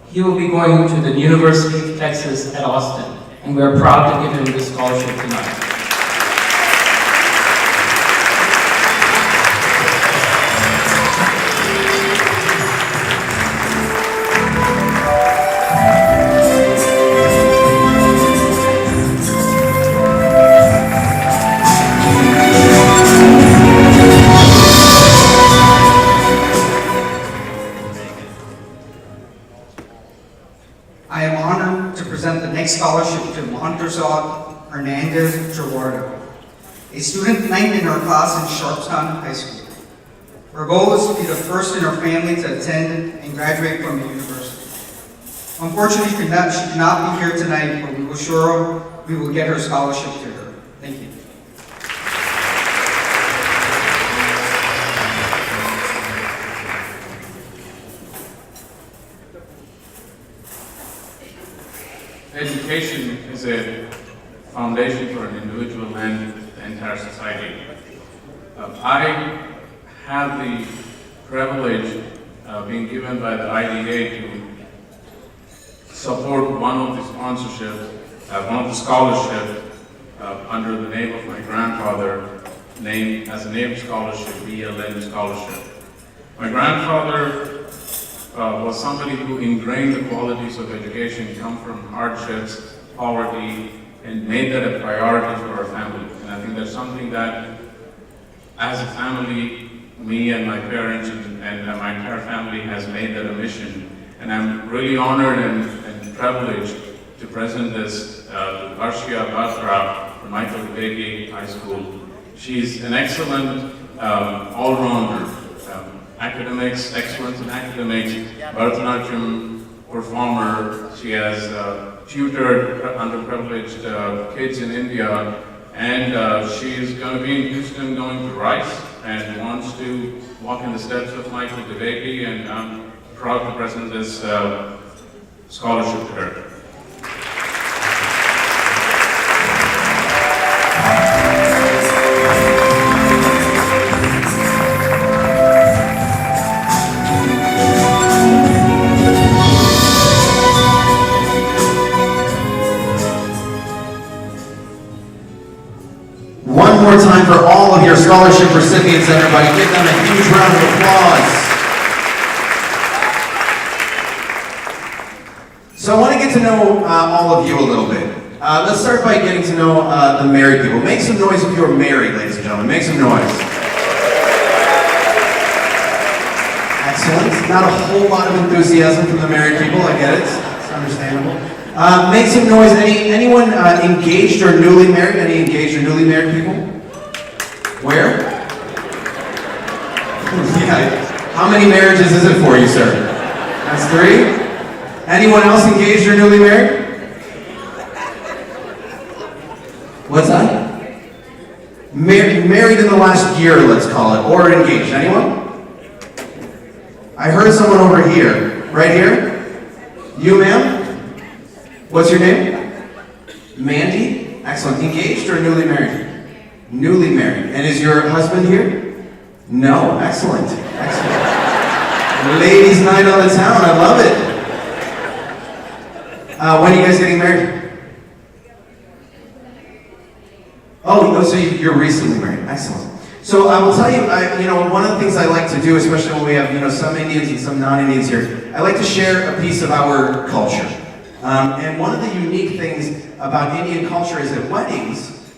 He will be going to the University of Texas at Austin, and we are proud to give him this scholarship tonight. I am honored to present the next scholarship to Monter Elderzad Hernandez Gerardo, a student ninth in our class in Sharpstown High School. Her goal is to be the first in her family to attend and graduate from the university. Unfortunately, she could not be here tonight, but we will sure we will get her scholarship to her. Thank you. Education is a foundation for an individual and the entire society. I have the privilege being given by the IDA to support one of the sponsorships, one of the scholarships under the name of my grandfather, named as a name scholarship, BLN scholarship. My grandfather was somebody who ingrained the qualities of education, come from hardships, poverty, and made that a priority for our family. And I think that's something that, as a family, me and my parents and my entire family has made that a mission. And I'm really honored and privileged to present this to Arshia Batra from Michael DeBakey High School. She's an excellent all-rounder. Academics, excellence in academics, Bharatanatyam performer. She has tutored underprivileged kids in India, and she's going to be in Houston going to Rice and wants to walk in the steps of Michael DeBakey, and I'm proud to present this scholarship to her. One more time for all of your scholarship recipients, everybody. Give them a huge round of applause. So I want to get to know all of you a little bit. Let's start by getting to know the married people. Make some noise if you're married, ladies and gentlemen. Make some noise. Excellent. Not a whole lot of enthusiasm from the married people. I get it. It's understandable. Make some noise. Anyone engaged or newly married? Any engaged or newly married people? Where? Yeah. How many marriages is it for you, sir? That's 3. Anyone else engaged or newly married? What's that? Married in the last year, let's call it, or engaged. Anyone? I heard someone over here. Right here? You, ma'am? What's your name? Mandy? Excellent. Engaged or newly married? Newly married. And is your husband here? No. Excellent. Excellent. Ladies' night on the town. I love it. When are you guys getting married? Oh, so you're recently married. Excellent. So I will tell you, one of the things I like to do, especially when we have, some Indians and some non-Indians here, I like to share a piece of our culture. And one of the unique things about Indian culture is at weddings,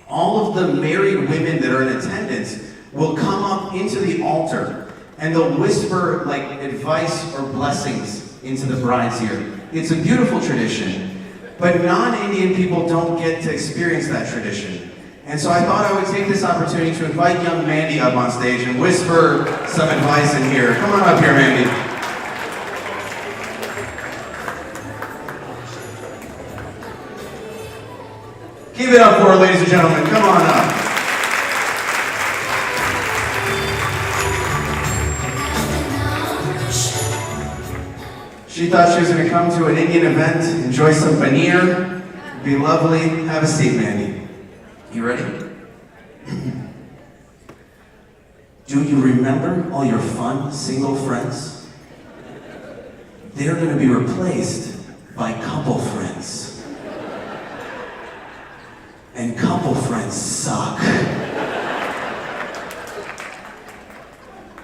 all of the married women that are in attendance will come up into the altar and they'll whisper like advice or blessings into the bride's ear. It's a beautiful tradition, but non-Indian people don't get to experience that tradition. And so I thought I would take this opportunity to invite young Mandy up on stage and whisper some advice in here. Come on up here, Mandy. Give it up for her, ladies and gentlemen. Come on up. She thought she was going to come to an Indian event, enjoy some paneer, be lovely. Have a seat, Mandy. You ready? Do you remember all your fun single friends? They're going to be replaced by couple friends. And couple friends suck.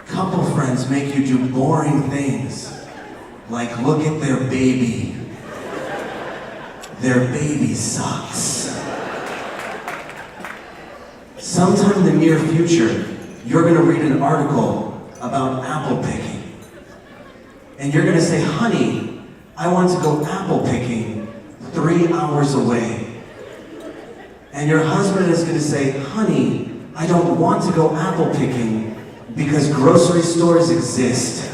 Couple friends make you do boring things, like look at their baby. Their baby sucks. Sometime in the near future, you're going to read an article about apple picking. And you're going to say, honey, I want to go apple picking 3 hours away. And your husband is going to say, honey, I don't want to go apple picking because grocery stores exist.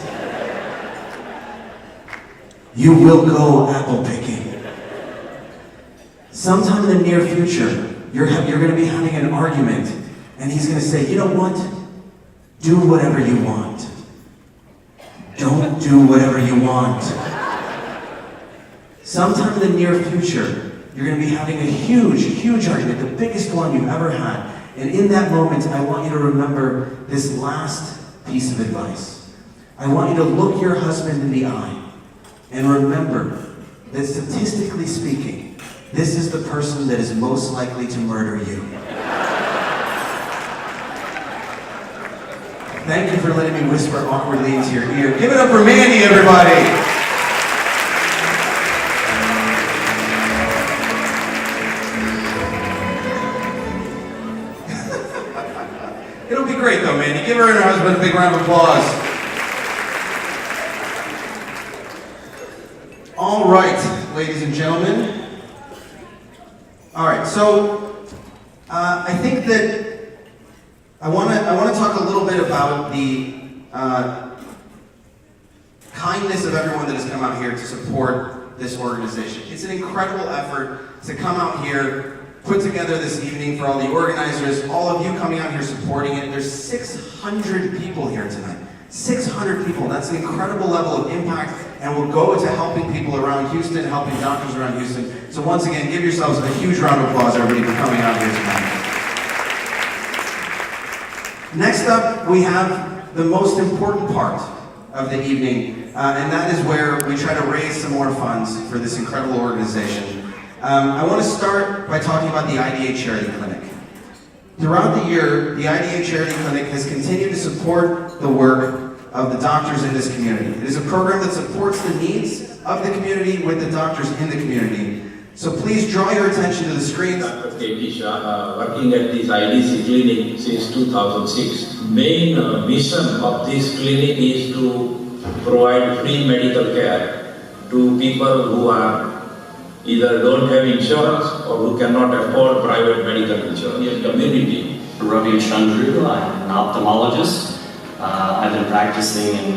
You will go apple picking. Sometime in the near future, you're going to be having an argument, and he's going to say, you know what? Do whatever you want. Don't do whatever you want. Sometime in the near future, you're going to be having a huge, huge argument, the biggest one you've ever had. And in that moment, I want you to remember this last piece of advice. I want you to look your husband in the eye and remember that statistically speaking, this is the person that is most likely to murder you. Thank you for letting me whisper awkwardly into your ear. Give it up for Mandy, everybody! It'll be great though, Mandy. Give her and her husband a big round of applause. All right, ladies and gentlemen. All right, so I think that I want to talk a little bit about the kindness of everyone that has come out here to support this organization. It's an incredible effort to come out here, put together this evening for all the organizers, all of you coming out here supporting it. There's 600 people here tonight. 600 people. That's an incredible level of impact, and will go to helping people around Houston, helping doctors around Houston. So once again, give yourselves a huge round of applause, everybody, for coming out here tonight. Next up, we have the most important part of the evening, and that is where we try to raise some more funds for this incredible organization. I want to start by talking about the IDA Charity Clinic. Throughout the year, the IDA Charity Clinic has continued to support the work of the doctors in this community. It is a program that supports the needs of the community with the doctors in the community. So please draw your attention to the screens. Dr. K.T. Shah, working at this IDC clinic since 2006. Main mission of this clinic is to provide free medical care to people who are either don't have insurance or who cannot afford private medical insurance in the community. Ravi Chandru, I'm an ophthalmologist. I've been practicing in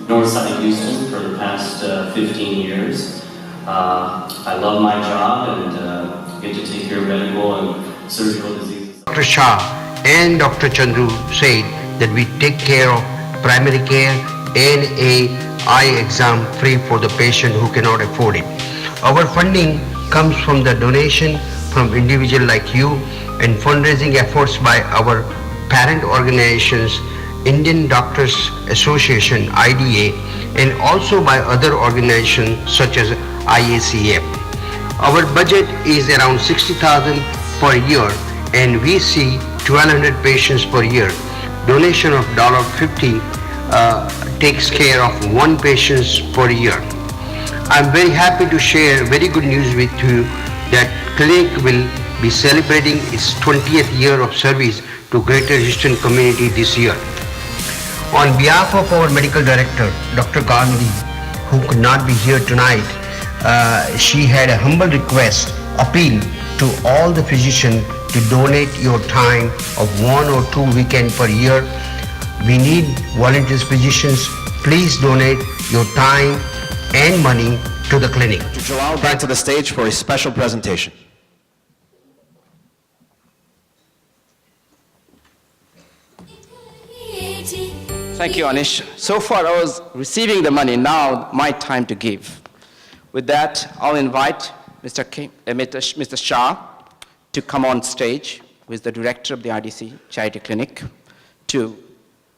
north side of Houston for the past 15 years. I love my job and get to take care of medical and surgical diseases. Dr. Shah and Dr. Chandru said that we take care of primary care and a eye exam free for the patient who cannot afford it. Our funding comes from the donation from individuals like you and fundraising efforts by our parent organizations, Indian Doctors Association, IDA, and also by other organizations such as IACF. Our budget is around $60,000 per year, and we see 1,200 patients per year. Donation of $50 takes care of 1 patient per year. I'm very happy to share very good news with you that clinic will be celebrating its 20th year of service to Greater Houston community this year. On behalf of our medical director, Dr. Gandhi, who could not be here tonight, she had a humble request, appeal to all the physicians to donate your time of 1 or 2 weekends per year. We need volunteers, physicians. Please donate your time and money to the clinic. Dr. Jalal, back to the stage for a special presentation. Thank you, Anish. So far I was receiving the money, now my time to give. With that, I'll invite Mr. Shah to come on stage, who is the director of the IDC Charity Clinic, to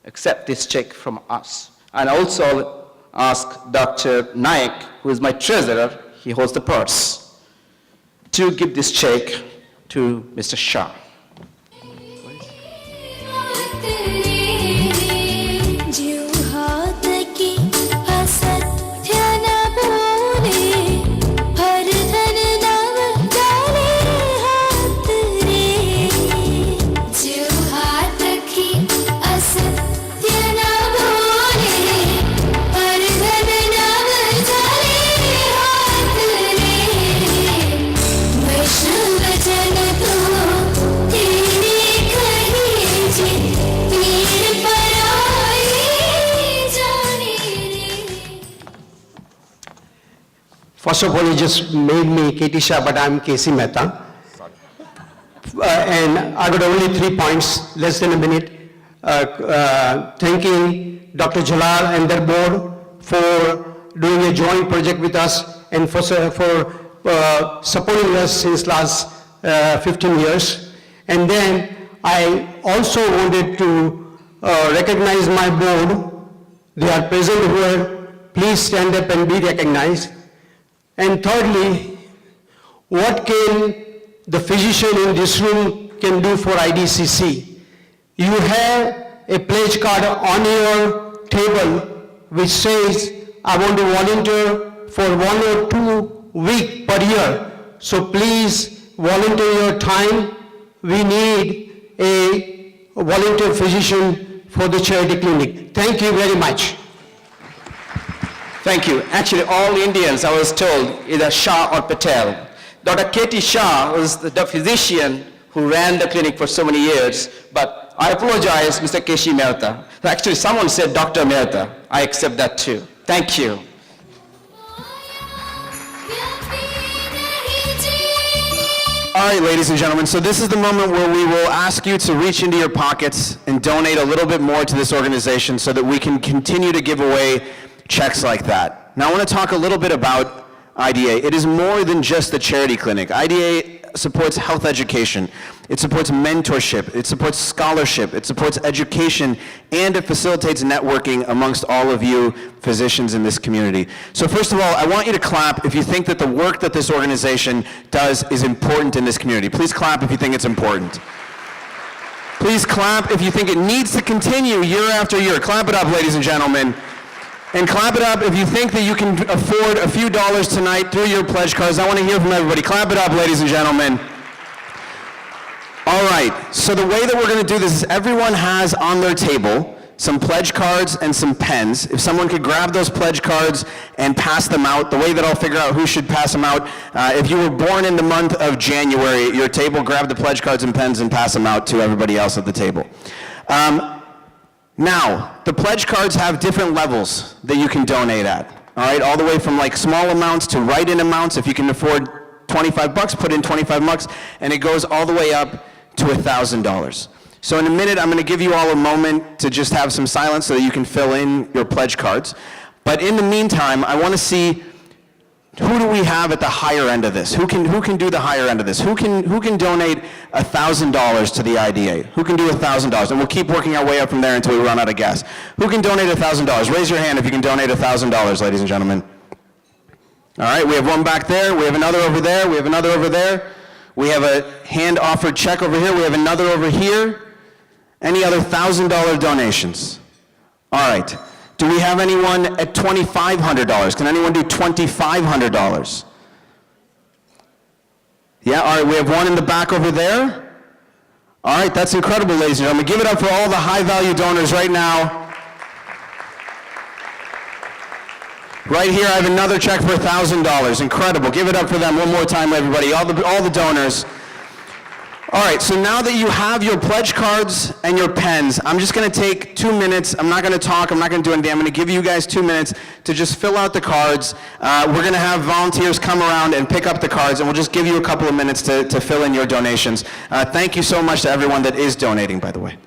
accept this check from us. And also ask Dr. Naik, who is my treasurer, he holds the purse, to give this check to Mr. Shah. Vishnu Vajana First of all, he just made me KT Shah, but I'm KC Mehta. And I got only 3 points, less than a minute. Thanking Dr. Jalal and their board for doing a joint project with us and for supporting us since last 15 years. And then I also wanted to recognize my board. They are present here. Please stand up and be recognized. And thirdly, what can the physician in this room can do for IDCC? You have a pledge card on your table which says, I want to volunteer for 1 or 2 weeks per year. So please volunteer your time. We need a volunteer physician for the charity clinic. Thank you very much. Thank you. Actually, all Indians, I was told, either Shah or Patel. Dr. KT Shah was the physician who ran the clinic for so many years, but I apologize, Mr. KC Mehta. Actually, someone said Dr. Mehta. I accept that too. Thank you. All right, ladies and gentlemen, so this is the moment where we will ask you to reach into your pockets and donate a little bit more to this organization so that we can continue to give away checks like that. Now, I want to talk a little bit about IDA. It is more than just the charity clinic. IDA supports health education. It supports mentorship. It supports scholarship. It supports education, and it facilitates networking amongst all of you physicians in this community. So first of all, I want you to clap if you think that the work that this organization does is important in this community. Please clap if you think it's important. Please clap if you think it needs to continue year after year. Clap it up, ladies and gentlemen. And clap it up if you think that you can afford a few dollars tonight through your pledge cards. I want to hear from everybody. Clap it up, ladies and gentlemen. All right, so the way that we're going to do this is everyone has on their table some pledge cards and some pens. If someone could grab those pledge cards and pass them out, the way that I'll figure out who should pass them out, if you were born in the month of January at your table, grab the pledge cards and pens and pass them out to everybody else at the table. Now, the pledge cards have different levels that you can donate at, all right? All the way from like small amounts to write-in amounts. If you can afford 25 bucks, put in 25 bucks, and it goes all the way up to $1,000. So in a minute, I'm gonna give you all a moment to just have some silence so that you can fill in your pledge cards. But in the meantime, I wanna see, who do we have at the higher end of this? Who can do the higher end of this? Who can donate $1,000 to the IDA? Who can do $1,000? And we'll keep working our way up from there until we run out of gas. Who can donate $1,000? Raise your hand if you can donate $1,000, ladies and gentlemen. All right, we have one back there. We have another over there. We have another over there. We have a hand-offered check over here. We have another over here. Any other $1,000 donations? All right. Do we have anyone at $2,500? Can anyone do $2,500? Yeah, all right, we have one in the back over there. All right, that's incredible, ladies and gentlemen. Give it up for all the high-value donors right now. Right here, I have another check for $1,000. Incredible. Give it up for them one more time, everybody, all the donors. All right, so now that you have your pledge cards and your pens, I'm just gonna take 2 minutes. I'm not gonna talk, I'm not gonna do anything. I'm gonna give you guys 2 minutes to just fill out the cards. We're gonna have volunteers come around and pick up the cards, and we'll just give you a couple of minutes to fill in your donations. Thank you so much to everyone that is donating, by the way.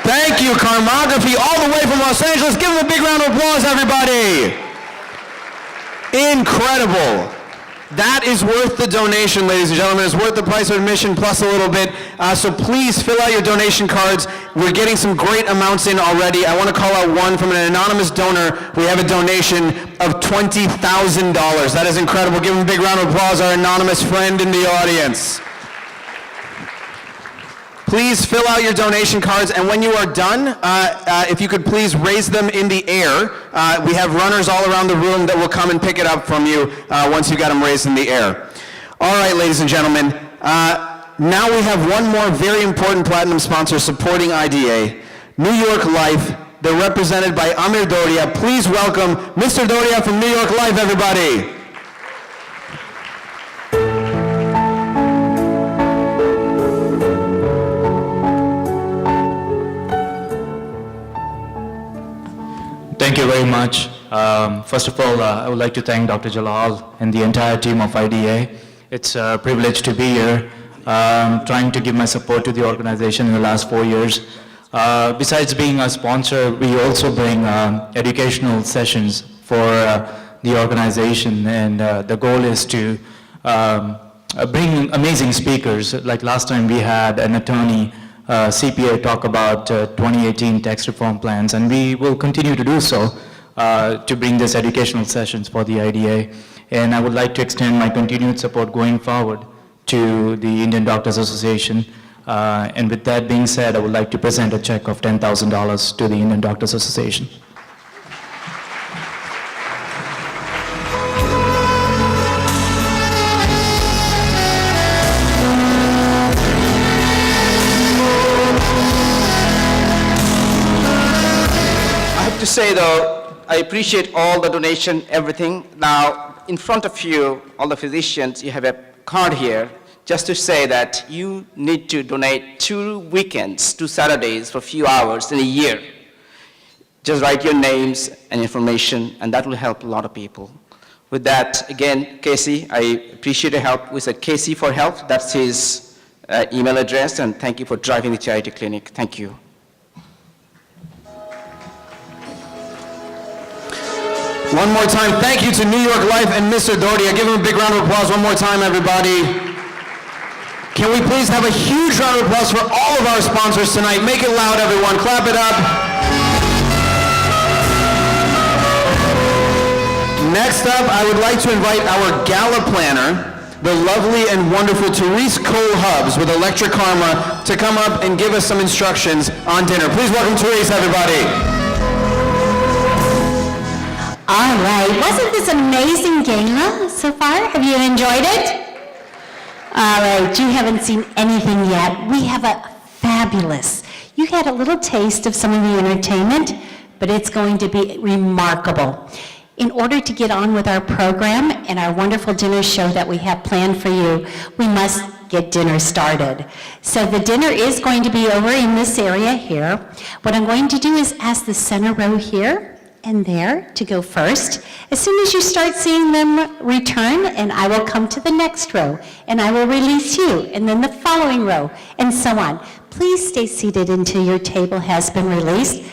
Thank you, Karmography, all the way from Los Angeles. Give them a big round of applause, everybody. Incredible. That is worth the donation, ladies and gentlemen. It's worth the price of admission plus a little bit. So please fill out your donation cards. We're getting some great amounts in already. I want to call out one from an anonymous donor. We have a donation of $20,000. That is incredible. Give him a big round of applause, our anonymous friend in the audience. Please fill out your donation cards, and when you are done, if you could please raise them in the air. We have runners all around the room that will come and pick it up from you once you got them raised in the air. All right, ladies and gentlemen, now we have one more very important platinum sponsor supporting IDA, New York Life. They're represented by Amir Doria. Please welcome Mr. Doria from New York Life, everybody. Thank you very much. First of all, I would like to thank Dr. Jalal and the entire team of IDA. It's a privilege to be here, trying to give my support to the organization in the last 4 years. Besides being a sponsor, we also bring educational sessions for the organization, and the goal is to bring amazing speakers. Like last time we had an attorney, CPA, talk about 2018 tax reform plans, and we will continue to do so to bring these educational sessions for the IDA. And I would like to extend my continued support going forward to the Indian Doctors Association. And with that being said, I would like to present a check of $10,000 to the Indian Doctors Association. I have to say though, I appreciate all the donation, everything. Now, in front of you, all the physicians, you have a card here, just to say that you need to donate 2 weekends, 2 Saturdays for a few hours in a year. Just write your names and information, and that will help a lot of people. With that, again, Casey, I appreciate your help. We said Casey for Help, that's his email address, and thank you for driving the charity clinic. Thank you. One more time, thank you to New York Life and Mr. Doria. Give him a big round of applause one more time, everybody. Can we please have a huge round of applause for all of our sponsors tonight? Make it loud, everyone. Clap it up. Next up, I would like to invite our gala planner, the lovely and wonderful Therese Cole Hubbs with Electric Karma, to come up and give us some instructions on dinner. Please welcome Therese, everybody. All right, wasn't this amazing gala so far? Have you enjoyed it? All right, you haven't seen anything yet. We have a fabulous, you had a little taste of some of the entertainment, but it's going to be remarkable. In order to get on with our program and our wonderful dinner show that we have planned for you, we must get dinner started. So the dinner is going to be over in this area here. What I'm going to do is ask the center row here and there to go first. As soon as you start seeing them return, and I will come to the next row, and I will release you, and then the following row, and so on. Please stay seated until your table has been released.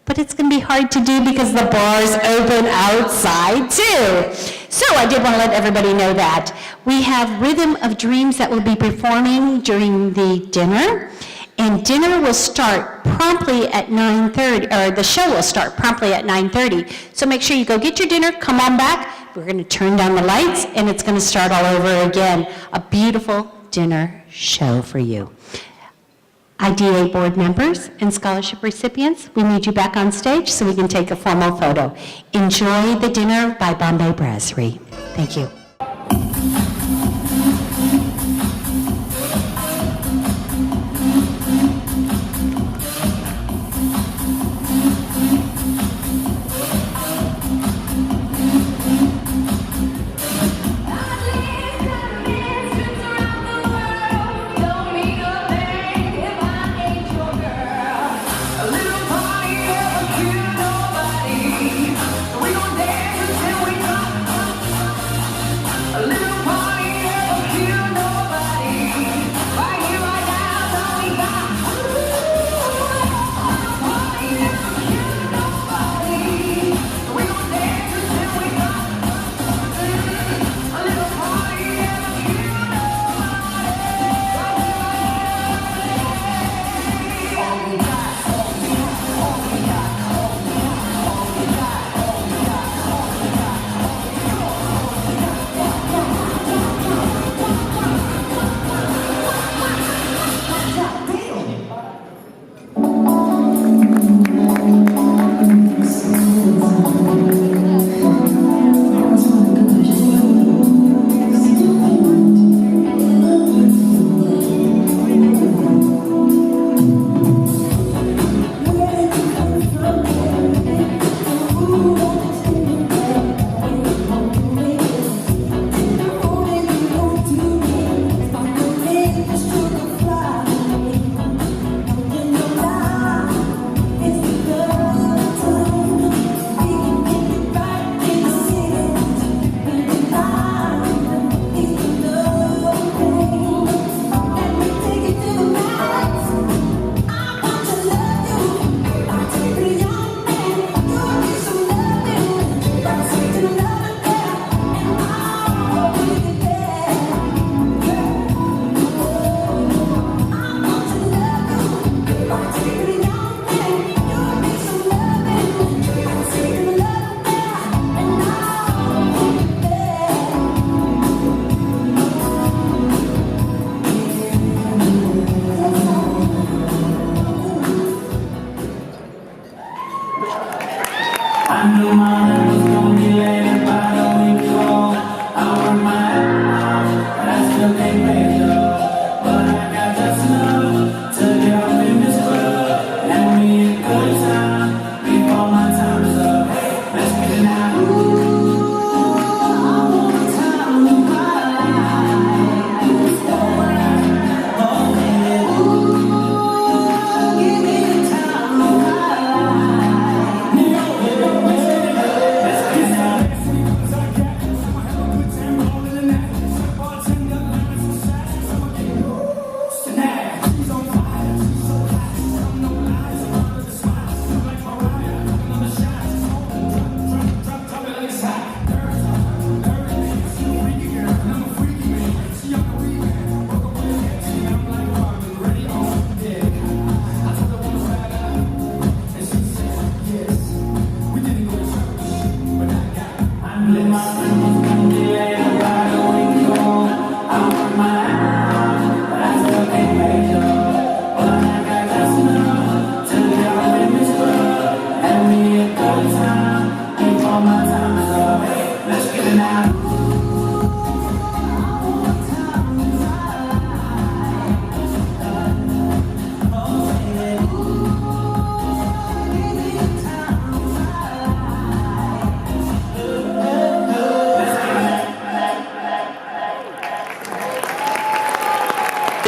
But it's going to be hard to do because the bars open outside too. So I did want to let everybody know that. We have Rhythm of Dreams that will be performing during the dinner. And dinner will start promptly at 9:30, or the show will start promptly at 9:30. So make sure you go get your dinner, come on back. We're going to turn down the lights, and it's going to start all over again. A beautiful dinner show for you. IDA board members and scholarship recipients, we need you back on stage so we can take a formal photo. Enjoy the dinner by Bombay Brasserie. Thank you. A little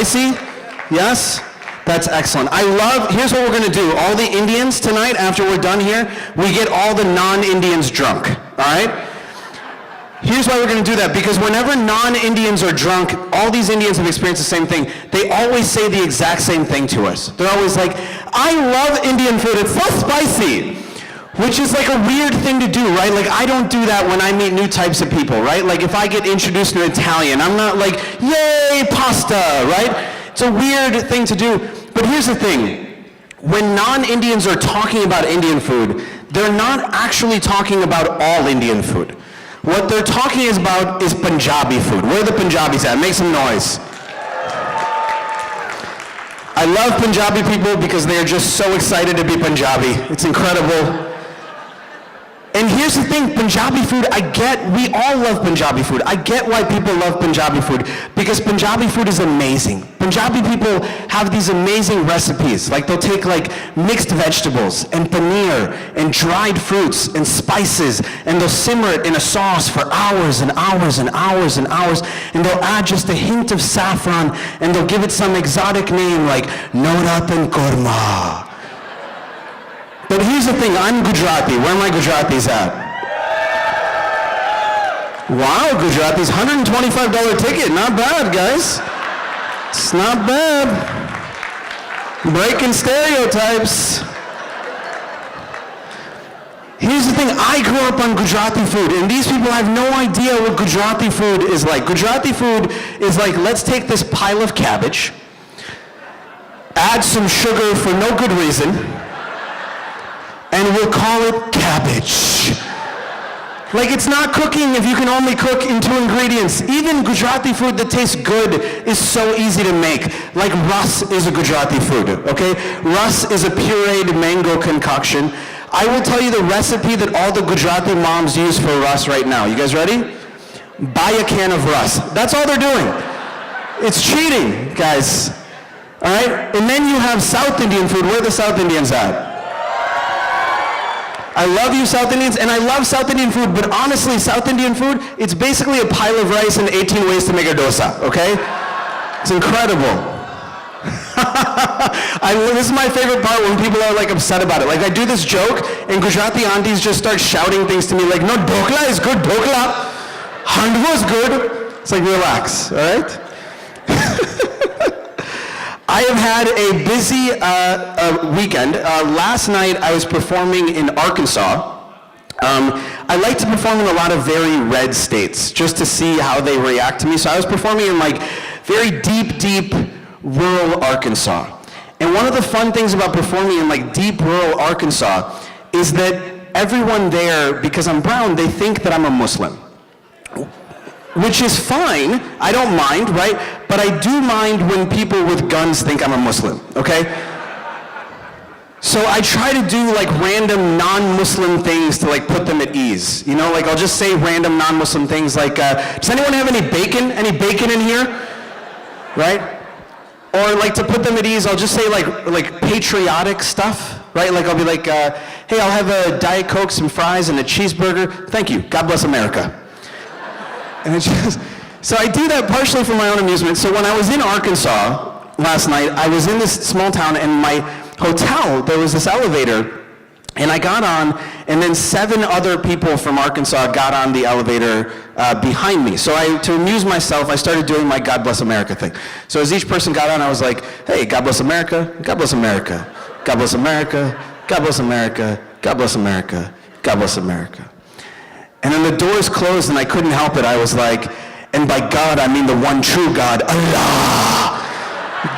See? Yes? That's excellent. I love, here's what we're gonna do. All the Indians tonight, after we're done here, we get all the non-Indians drunk, all right? Here's why we're gonna do that, because whenever non-Indians are drunk, all these Indians have experienced the same thing. They always say the exact same thing to us. They're always like, I love Indian food, it's so spicy. Which is like a weird thing to do, right? Like I don't do that when I meet new types of people, right? Like if I get introduced to an Italian, I'm not like, yay, pasta, right? It's a weird thing to do. But here's the thing. When non-Indians are talking about Indian food, they're not actually talking about all Indian food. What they're talking about is Punjabi food. Where are the Punjabis at? Make some noise. I love Punjabi people because they are just so excited to be Punjabi. It's incredible. And here's the thing, Punjabi food, I get, we all love Punjabi food. I get why people love Punjabi food, because Punjabi food is amazing. Punjabi people have these amazing recipes. Like they'll take like mixed vegetables and paneer and dried fruits and spices, and they'll simmer it in a sauce for hours and hours and hours and hours, and they'll add just a hint of saffron, and they'll give it some exotic name like Navratan Korma. But here's the thing, I'm Gujarati. Where are my Gujaratis at? Wow, Gujaratis, $125 ticket. Not bad, guys. It's not bad. Breaking stereotypes. Here's the thing, I grew up on Gujarati food, and these people have no idea what Gujarati food is like. Gujarati food is like, let's take this pile of cabbage, add some sugar for no good reason, and we'll call it cabbage. Like it's not cooking if you can only cook in 2 ingredients. Even Gujarati food that tastes good is so easy to make. Like ras is a Gujarati food, okay? Ras is a pureed mango concoction. I will tell you the recipe that all the Gujarati moms use for ras right now. You guys ready? Buy a can of ras. That's all they're doing. It's cheating, guys. All right? And then you have South Indian food. Where are the South Indians at? I love you South Indians, and I love South Indian food, but honestly, South Indian food, it's basically a pile of rice and 18 ways to make a dosa, okay? It's incredible. This is my favorite part when people are like upset about it. Like I do this joke, and Gujarati aunties just start shouting things to me like, no, dhokla is good, dhokla. Handwa is good. It's like, relax, all right? I have had a busy weekend. Last night I was performing in Arkansas. I like to perform in a lot of very red states just to see how they react to me. So I was performing in like very deep rural Arkansas. And one of the fun things about performing in like deep rural Arkansas is that everyone there, because I'm brown, they think that I'm a Muslim. Which is fine, I don't mind, right? But I do mind when people with guns think I'm a Muslim, okay? So I try to do like random non-Muslim things to like put them at ease. You know, like I'll just say random non-Muslim things like, does anyone have any bacon? Any bacon in here? Right? Or like to put them at ease, I'll just say like patriotic stuff, right? Like I'll be like, hey, I'll have a Diet Coke, some fries, and a cheeseburger. Thank you, God bless America. And it's just, so I do that partially for my own amusement. So when I was in Arkansas last night, I was in this small town, and my hotel, there was this elevator, and I got on, and then 7 other people from Arkansas got on the elevator behind me. So to amuse myself, I started doing my God Bless America thing. So as each person got on, I was like, hey, God bless America, God bless America, God bless America, God bless America, God bless America, God bless America. And then the doors closed and I couldn't help it. I was like, and by God, I mean the one true God, Allah.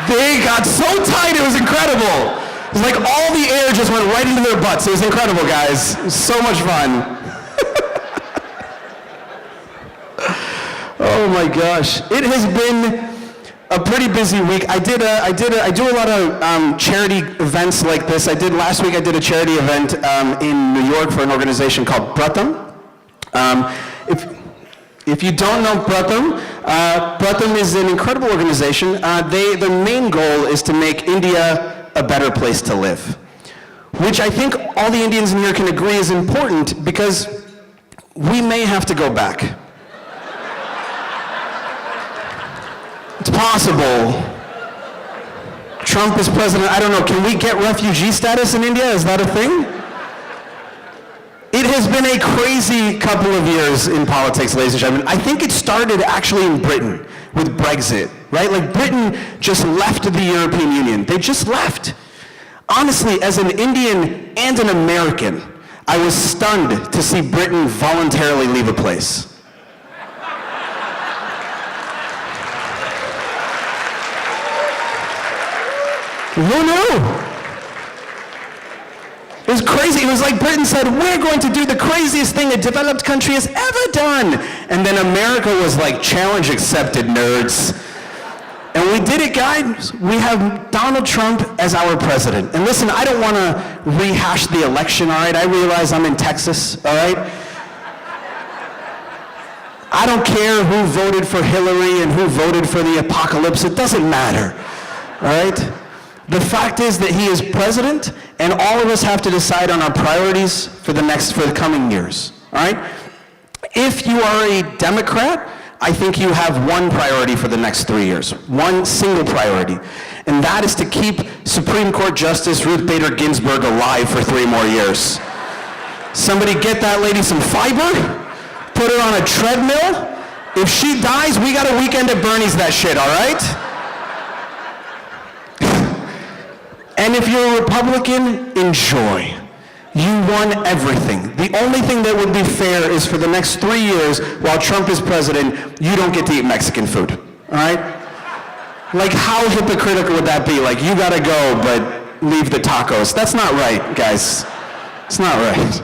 They got so tight, it was incredible. It was like all the air just went right into their butts. It was incredible, guys. It was so much fun. Oh my gosh. It has been a pretty busy week. I do a lot of charity events like this. Last week I did a charity event in New York for an organization called Pratham. If you don't know Pratham, Pratham is an incredible organization. Their main goal is to make India a better place to live, which I think all the Indians in here can agree is important because we may have to go back. It's possible. Trump is president, I don't know, can we get refugee status in India? Is that a thing? It has been a crazy couple of years in politics, ladies and gentlemen. I think it started actually in Britain with Brexit, right? Like Britain just left the European Union. They just left. Honestly, as an Indian and an American, I was stunned to see Britain voluntarily leave a place. No. It was crazy. It was like Britain said, we're going to do the craziest thing a developed country has ever done. And then America was like, challenge accepted, nerds. And we did it, guys. We have Donald Trump as our president. And listen, I don't want to rehash the election, all right? I realize I'm in Texas, all right? I don't care who voted for Hillary and who voted for the apocalypse. It doesn't matter, all right? The fact is that he is president, and all of us have to decide on our priorities for the coming years, all right? If you are a Democrat, I think you have one priority for the next 3 years, one single priority, and that is to keep Supreme Court Justice Ruth Bader Ginsburg alive for 3 more years. Somebody get that lady some fiber, put her on a treadmill. If she dies, we got a weekend at Bernie's that shit, all right? And if you're a Republican, enjoy. You won everything. The only thing that would be fair is for the next 3 years, while Trump is president, you don't get to eat Mexican food, all right? Like, how hypocritical would that be? Like, you gotta go, but leave the tacos. That's not right, guys. It's not right.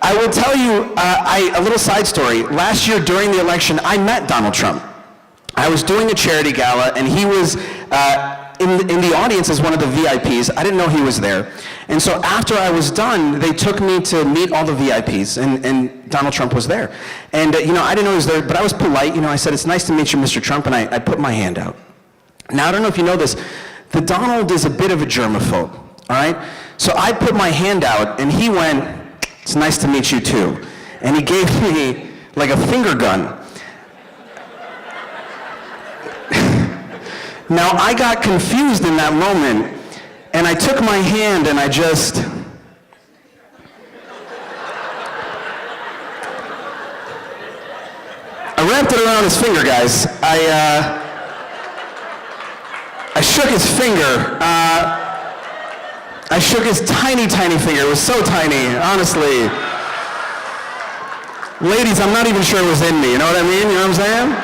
I will tell you a little side story. Last year during the election, I met Donald Trump. I was doing a charity gala, and he was in the audience as one of the VIPs. I didn't know he was there. And so after I was done, they took me to meet all the VIPs, and Donald Trump was there. And, I didn't know he was there, but I was polite. I said, it's nice to meet you, Mr. Trump, and I put my hand out. Now, I don't know if you know this, the Donald is a bit of a germaphobe, all right? So I put my hand out, and he went, it's nice to meet you too. And he gave me like a finger gun. Now, I got confused in that moment, and I took my hand and I wrapped it around his finger, guys. I shook his finger. I shook his tiny, tiny finger. It was so tiny, honestly. Ladies, I'm not even sure it was in me, you know what I mean? You know what I'm saying?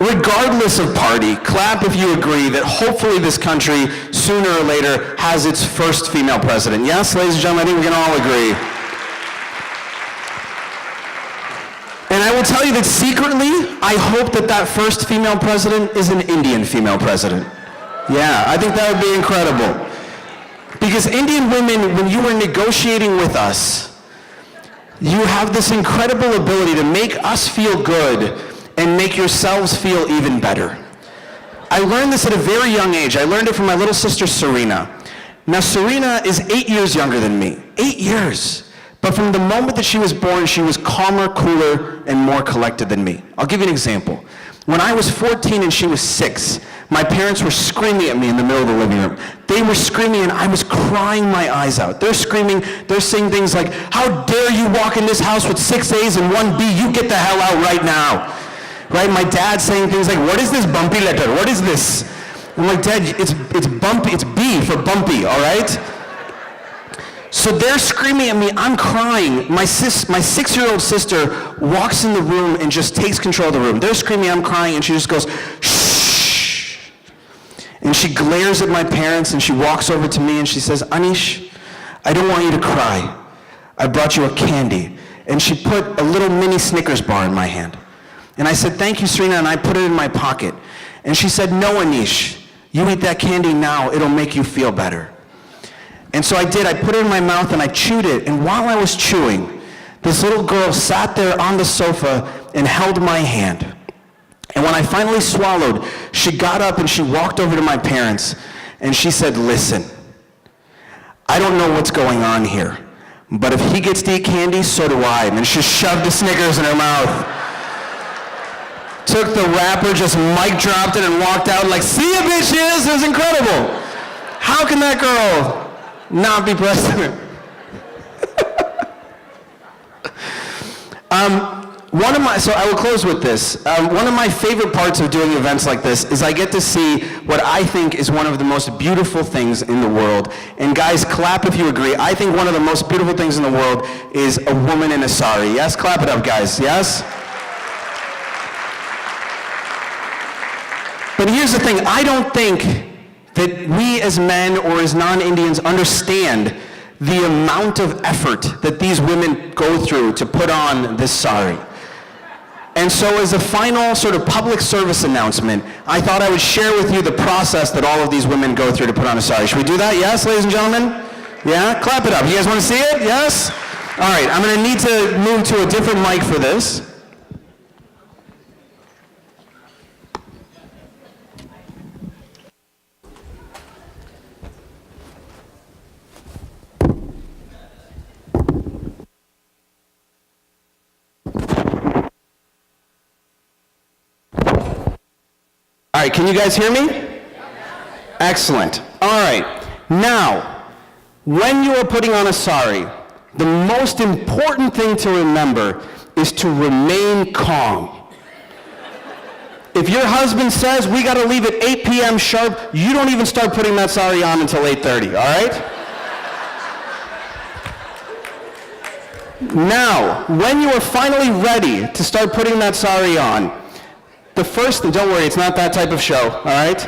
Regardless of party, clap if you agree that hopefully this country, sooner or later, has its first female president. Yes, ladies and gentlemen, I think we can all agree. And I will tell you that secretly, I hope that that first female president is an Indian female president. Yeah, I think that would be incredible. Because Indian women, when you are negotiating with us, you have this incredible ability to make us feel good and make yourselves feel even better. I learned this at a very young age. I learned it from my little sister, Serena. Now, Serena is 8 years younger than me. 8 years. But from the moment that she was born, she was calmer, cooler, and more collected than me. I'll give you an example. When I was 14 and she was 6, my parents were screaming at me in the middle of the living room. They were screaming and I was crying my eyes out. They're screaming, they're saying things like, how dare you walk in this house with 6 A's and 1 B? You get the hell out right now. Right? My dad saying things like, what is this bumpy letter? What is this? I'm like, Dad, it's bumpy, it's B for bumpy, all right? So they're screaming at me, I'm crying. My 6-year-old sister walks in the room and just takes control of the room. They're screaming, I'm crying, and she just goes, shh. And she glares at my parents and she walks over to me and she says, Anish, I don't want you to cry. I brought you a candy. And she put a little mini Snickers bar in my hand. And I said, thank you, Serena, and I put it in my pocket. And she said, no, Anish, you eat that candy now, it'll make you feel better. And so I did, I put it in my mouth and I chewed it, and while I was chewing, this little girl sat there on the sofa and held my hand. And when I finally swallowed, she got up and she walked over to my parents, and she said, listen, I don't know what's going on here, But if he gets to eat candy, so do I. And then she shoved a Snickers in her mouth. Took the wrapper, just mic dropped it, and walked out like, see ya, bitches, it was incredible. How can that girl not be president? So I will close with this. One of my favorite parts of doing events like this is I get to see what I think is one of the most beautiful things in the world. And guys, clap if you agree. I think one of the most beautiful things in the world is a woman in a sari. Yes? Clap it up, guys. Yes? But here's the thing. I don't think that we as men or as non-Indians understand the amount of effort that these women go through to put on this sari. And so as a final sort of public service announcement, I thought I would share with you the process that all of these women go through to put on a sari. Should we do that? Yes, ladies and gentlemen? Yeah? Clap it up. You guys want to see it? Yes? All right, I'm going to need to move to a different mic for this. All right, can you guys hear me? Excellent. All right, now, when you are putting on a sari, the most important thing to remember is to remain calm. If your husband says we got to leave at 8 p.m. sharp, you don't even start putting that sari on until 8:30, all right? Now, when you are finally ready to start putting that sari on, the first thing, don't worry, it's not that type of show, all right?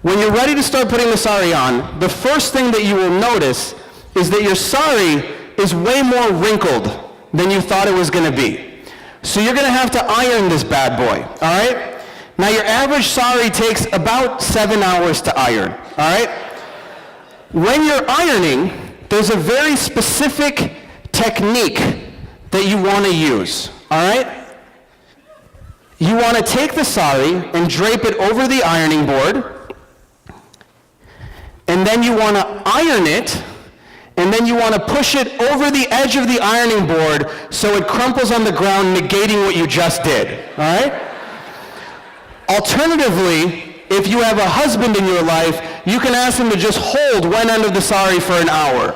When you're ready to start putting the sari on, the first thing that you will notice is that your sari is way more wrinkled than you thought it was going to be. So you're going to have to iron this bad boy, all right? Now your average sari takes about 7 hours to iron, all right? When you're ironing, there's a very specific technique that you want to use, all right? You want to take the sari and drape it over the ironing board, and then you want to iron it, and then you want to push it over the edge of the ironing board so it crumples on the ground, negating what you just did, all right? Alternatively, if you have a husband in your life, you can ask him to just hold one end of the sari for an hour.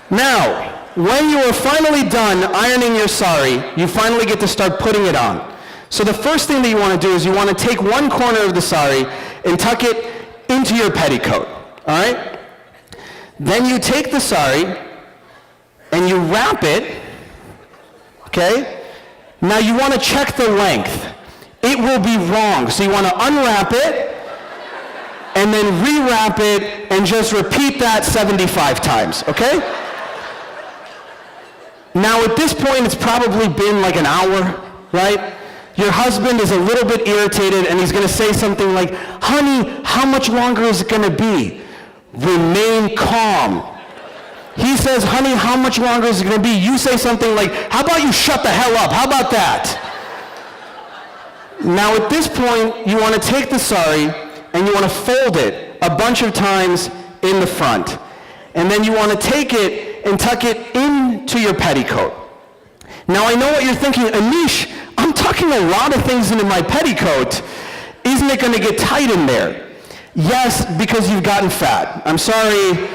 Now, when you are finally done ironing your sari, you finally get to start putting it on. So the first thing that you want to do is you want to take one corner of the sari and tuck it into your petticoat, all right? Then you take the sari and you wrap it, okay? Now you want to check the length. It will be wrong, so you want to unwrap it and then rewrap it and just repeat that 75 times, okay? Now at this point, it's probably been like an hour, right? Your husband is a little bit irritated and he's gonna say something like, honey, how much longer is it gonna be? Remain calm. He says, honey, how much longer is it gonna be? You say something like, how about you shut the hell up? How about that? Now at this point, you wanna take the sari and you wanna fold it a bunch of times in the front. And then you wanna take it and tuck it into your petticoat. Now I know what you're thinking, Anish, I'm tucking a lot of things into my petticoat. Isn't it gonna get tight in there? Yes, because you've gotten fat. I'm sorry.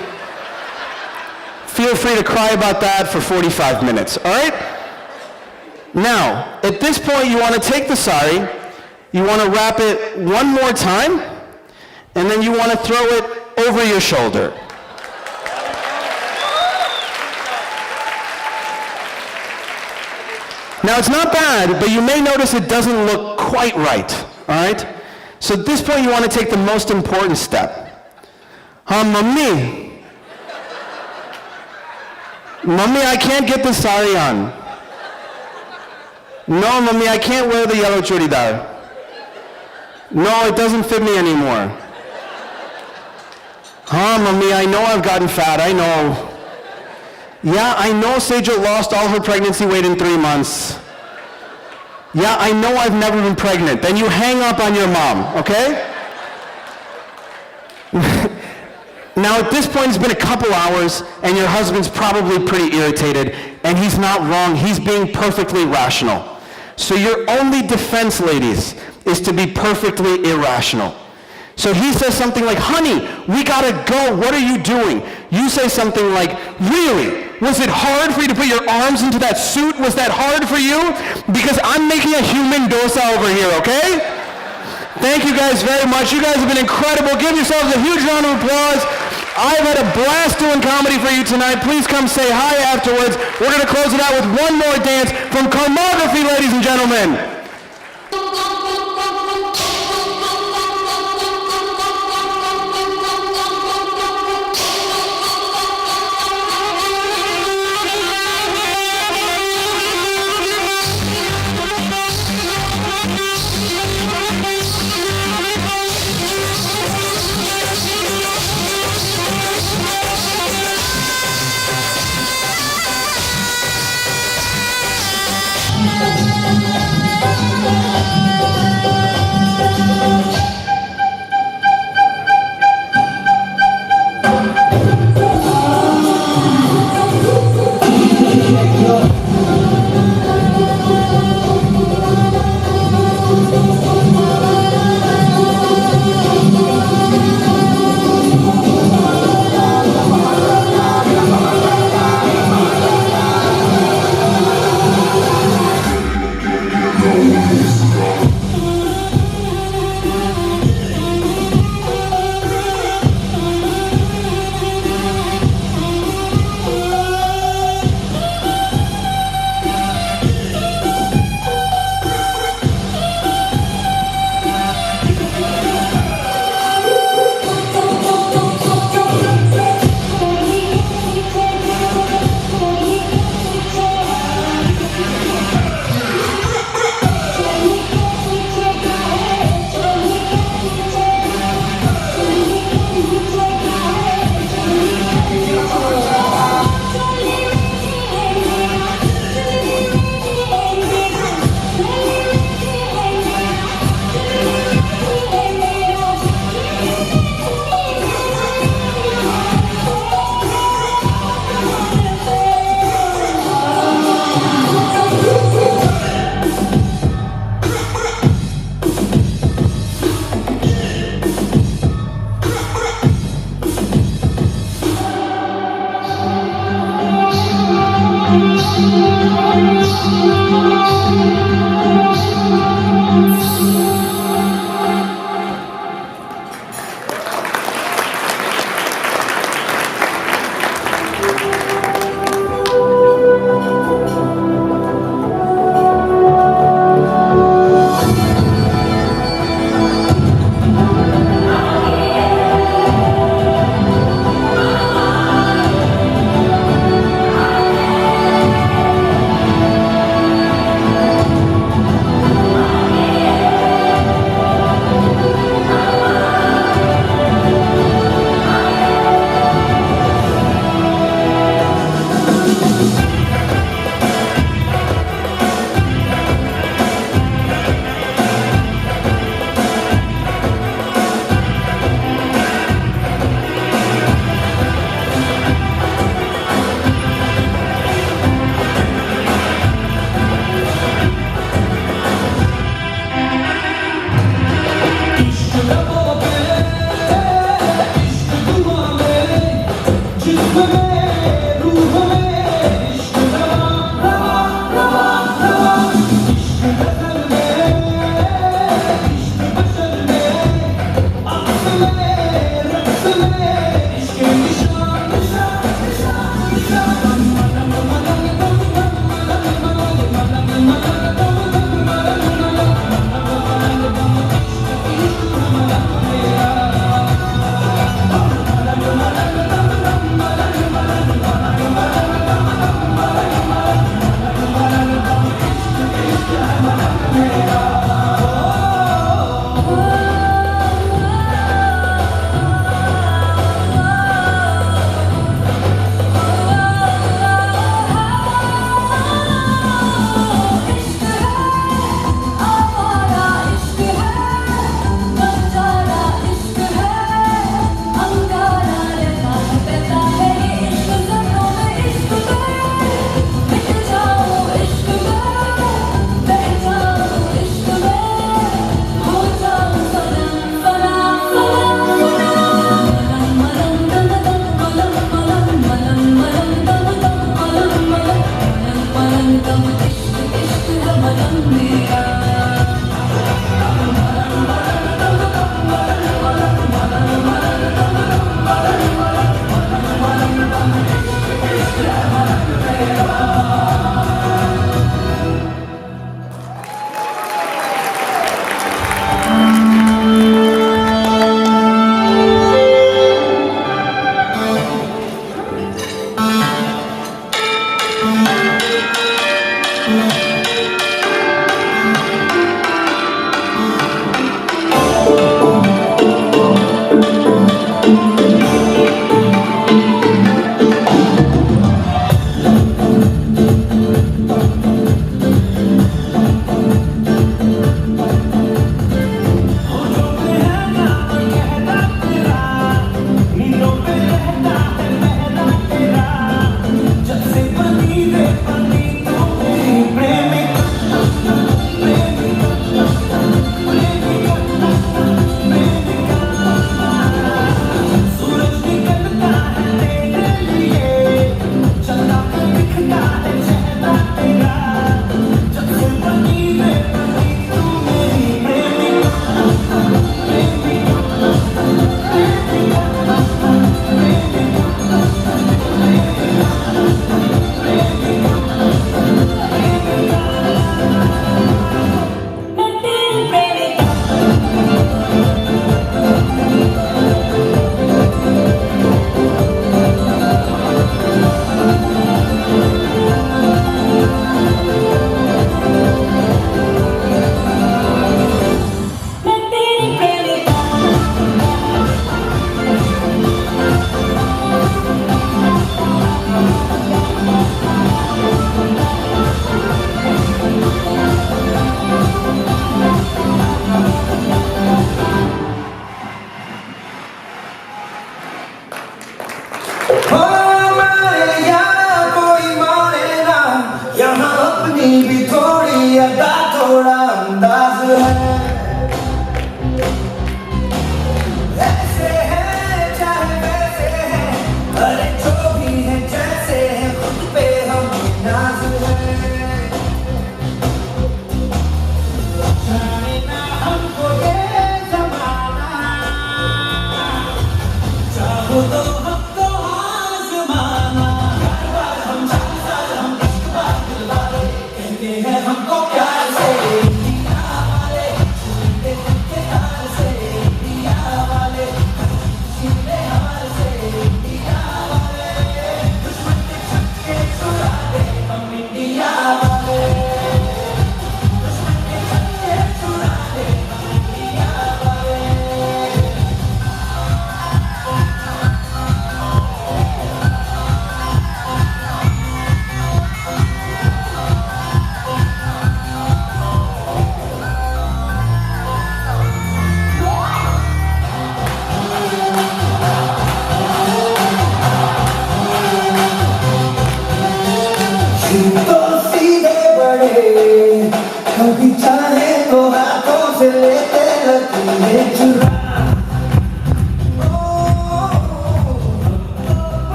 Feel free to cry about that for 45 minutes, all right? Now, at this point you wanna take the sari, you wanna wrap it one more time, and then you wanna throw it over your shoulder. Now it's not bad, but you may notice it doesn't look quite right, all right? So at this point you want to take the most important step. Mummy. Mummy, I can't get the sari on. No, Mummy, I can't wear the yellow churidar. No, it doesn't fit me anymore. Mummy, I know I've gotten fat, I know. Yeah, I know Sejal lost all her pregnancy weight in 3 months. Yeah, I know I've never been pregnant. Then you hang up on your mom, okay? Now at this point, it's been a couple hours, and your husband's probably pretty irritated, and he's not wrong. He's being perfectly rational. So your only defense, ladies, is to be perfectly irrational. So he says something like, honey, we gotta go, what are you doing? You say something like, really? Was it hard for you to put your arms into that suit? Was that hard for you? Because I'm making a human dosa over here, okay? Thank you guys very much. You guys have been incredible. Give yourselves a huge round of applause. I've had a blast doing comedy for you tonight. Please come say hi afterwards. We're gonna close it out with one more dance from Comography, ladies and gentlemen.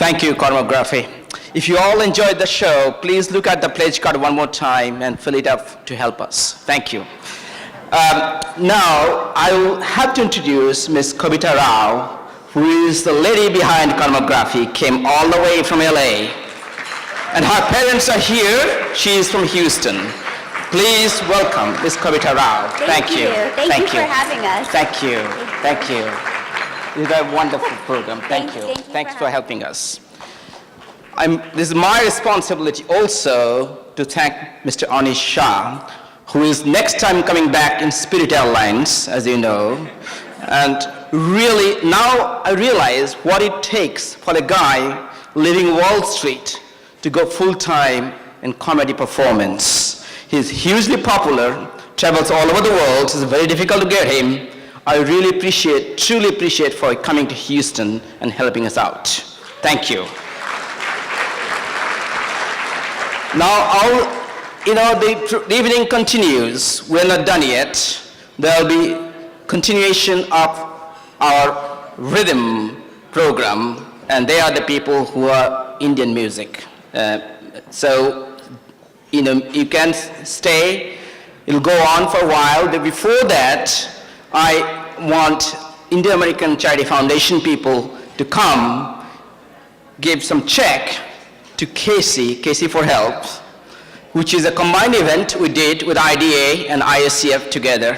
Thank you, Choreography. If you all enjoyed the show, please look at the pledge card one more time and fill it up to help us. Thank you. Now, I will have to introduce Ms. Kavita Rao, who is the lady behind Choreography, came all the way from LA. And her parents are here. She is from Houston. Please welcome Ms. Kavita Rao. Thank you. Thank you for having us. Thank you. Thank you. It's a wonderful program. Thank you. Thanks for helping us. This is my responsibility also to thank Mr. Anish Shah, who is next time coming back in Spirit Airlines, as you know. And really, now I realize what it takes for a guy leaving Wall Street to go full-time in comedy performance. He's hugely popular, travels all over the world, it's very difficult to get him. I really appreciate, truly appreciate for coming to Houston and helping us out. Thank you. Now, the evening continues. We're not done yet. There'll be continuation of our rhythm program, and they are the people who are Indian music. So, you can stay. It'll go on for a while. But before that, I want Indian American Charity Foundation people to come, give some check to Casey for Help, which is a combined event we did with IDA and ISCF together.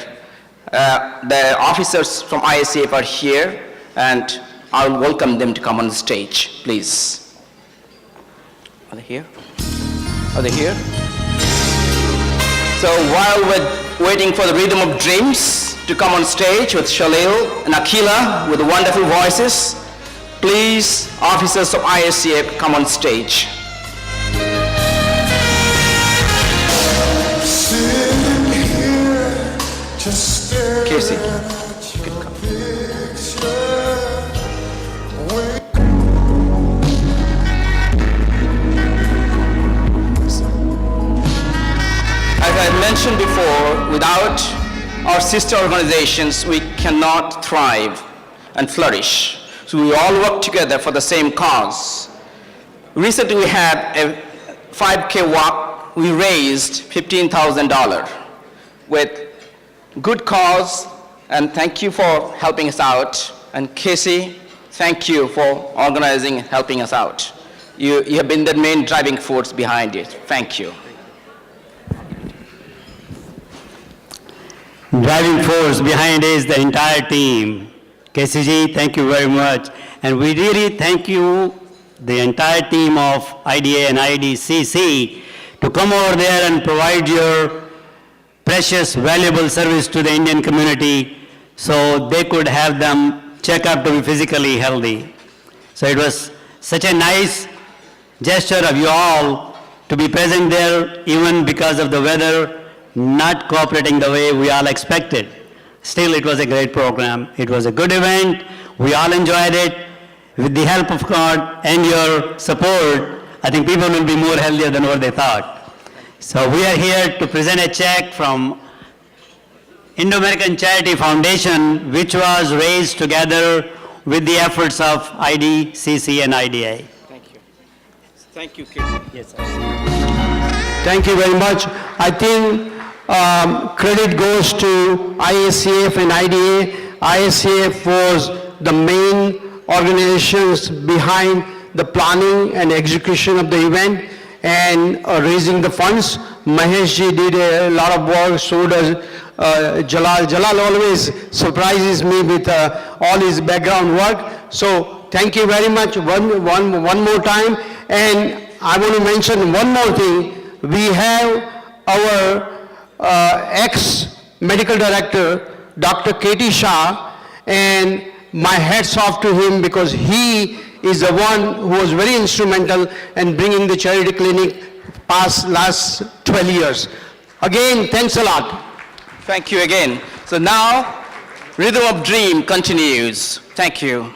The officers from ISCF are here, and I'll welcome them to come on the stage, please. Are they here? Are they here? So while we're waiting for the Rhythm of Dreams to come on stage with Shalil and Akila with the wonderful voices, please, officers of ISCF, come on stage. Casey, you can come. As I mentioned before, without our sister organizations, we cannot thrive and flourish. So we all work together for the same cause. Recently we had a 5K walk. We raised $15,000 with good cause, and thank you for helping us out. And Casey, thank you for organizing and helping us out. You have been the main driving force behind it. Thank you. Driving force behind is the entire team. KCG, thank you very much. And we really thank you, the entire team of IDA and IDCC, to come over there and provide your precious, valuable service to the Indian community so they could have them check up to be physically healthy. So it was such a nice gesture of you all to be present there, even because of the weather not cooperating the way we all expected. Still, it was a great program. It was a good event. We all enjoyed it. With the help of God and your support, I think people will be more healthier than what they thought. So we are here to present a check from Indo-American Charity Foundation, which was raised together with the efforts of IDCC and IDA. Thank you. Thank you, Casey. Yes, sir. Thank you very much. I think credit goes to ISCF and IDA. ISCF was the main organizations behind the planning and execution of the event and raising the funds. Mahesh ji did a lot of work, so does Jalal. Jalal always surprises me with all his background work. So thank you very much one more time. And I want to mention one more thing. We have our ex-medical director, Dr. K.T. Shah, and my hats off to him because he is the one who was very instrumental in bringing the charity clinic past last 12 years. Again, thanks a lot. Thank you again. So now, Rhythm of Dream continues. Thank you.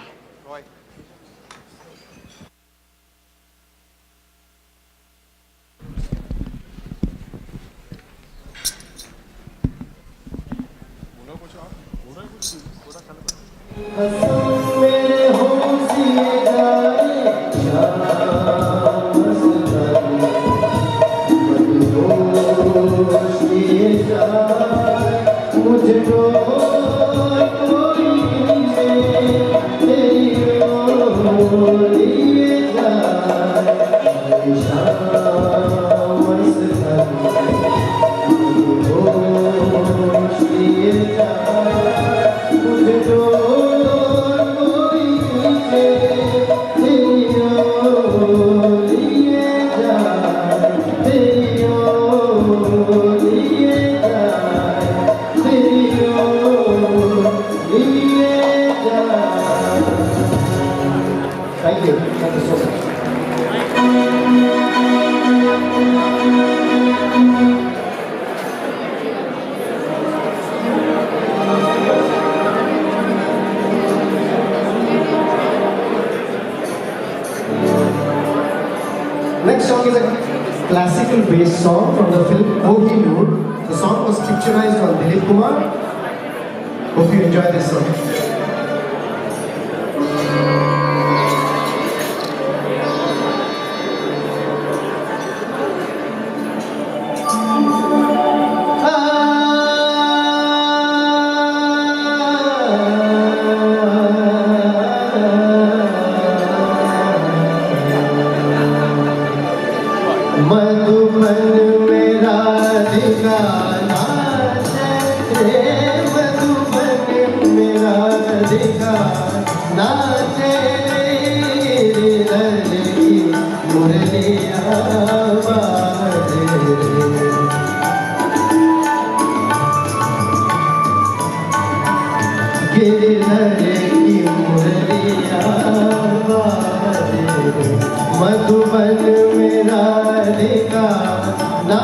मेरे होश ये जाए मुझको कोई तेरी ओर लिए जाए शाम मस्तान होश लिए जाए मुझको कोई तेरी ओर लिए जाए तेरी ओर लिए जाए तेरी ओर लिए जाए। Thank you. Thank you so much. Next song is a classical based song from the film Kohinoor. The song was picturized on Dilip Kumar. Hope you enjoy this song. Madhuban में राधिका नाचे रे मधुबन में राधिका नाचे रे लड़की मुरलिया बाजे गिरधर की मुरलिया बाजे मधुबन में राधिका ना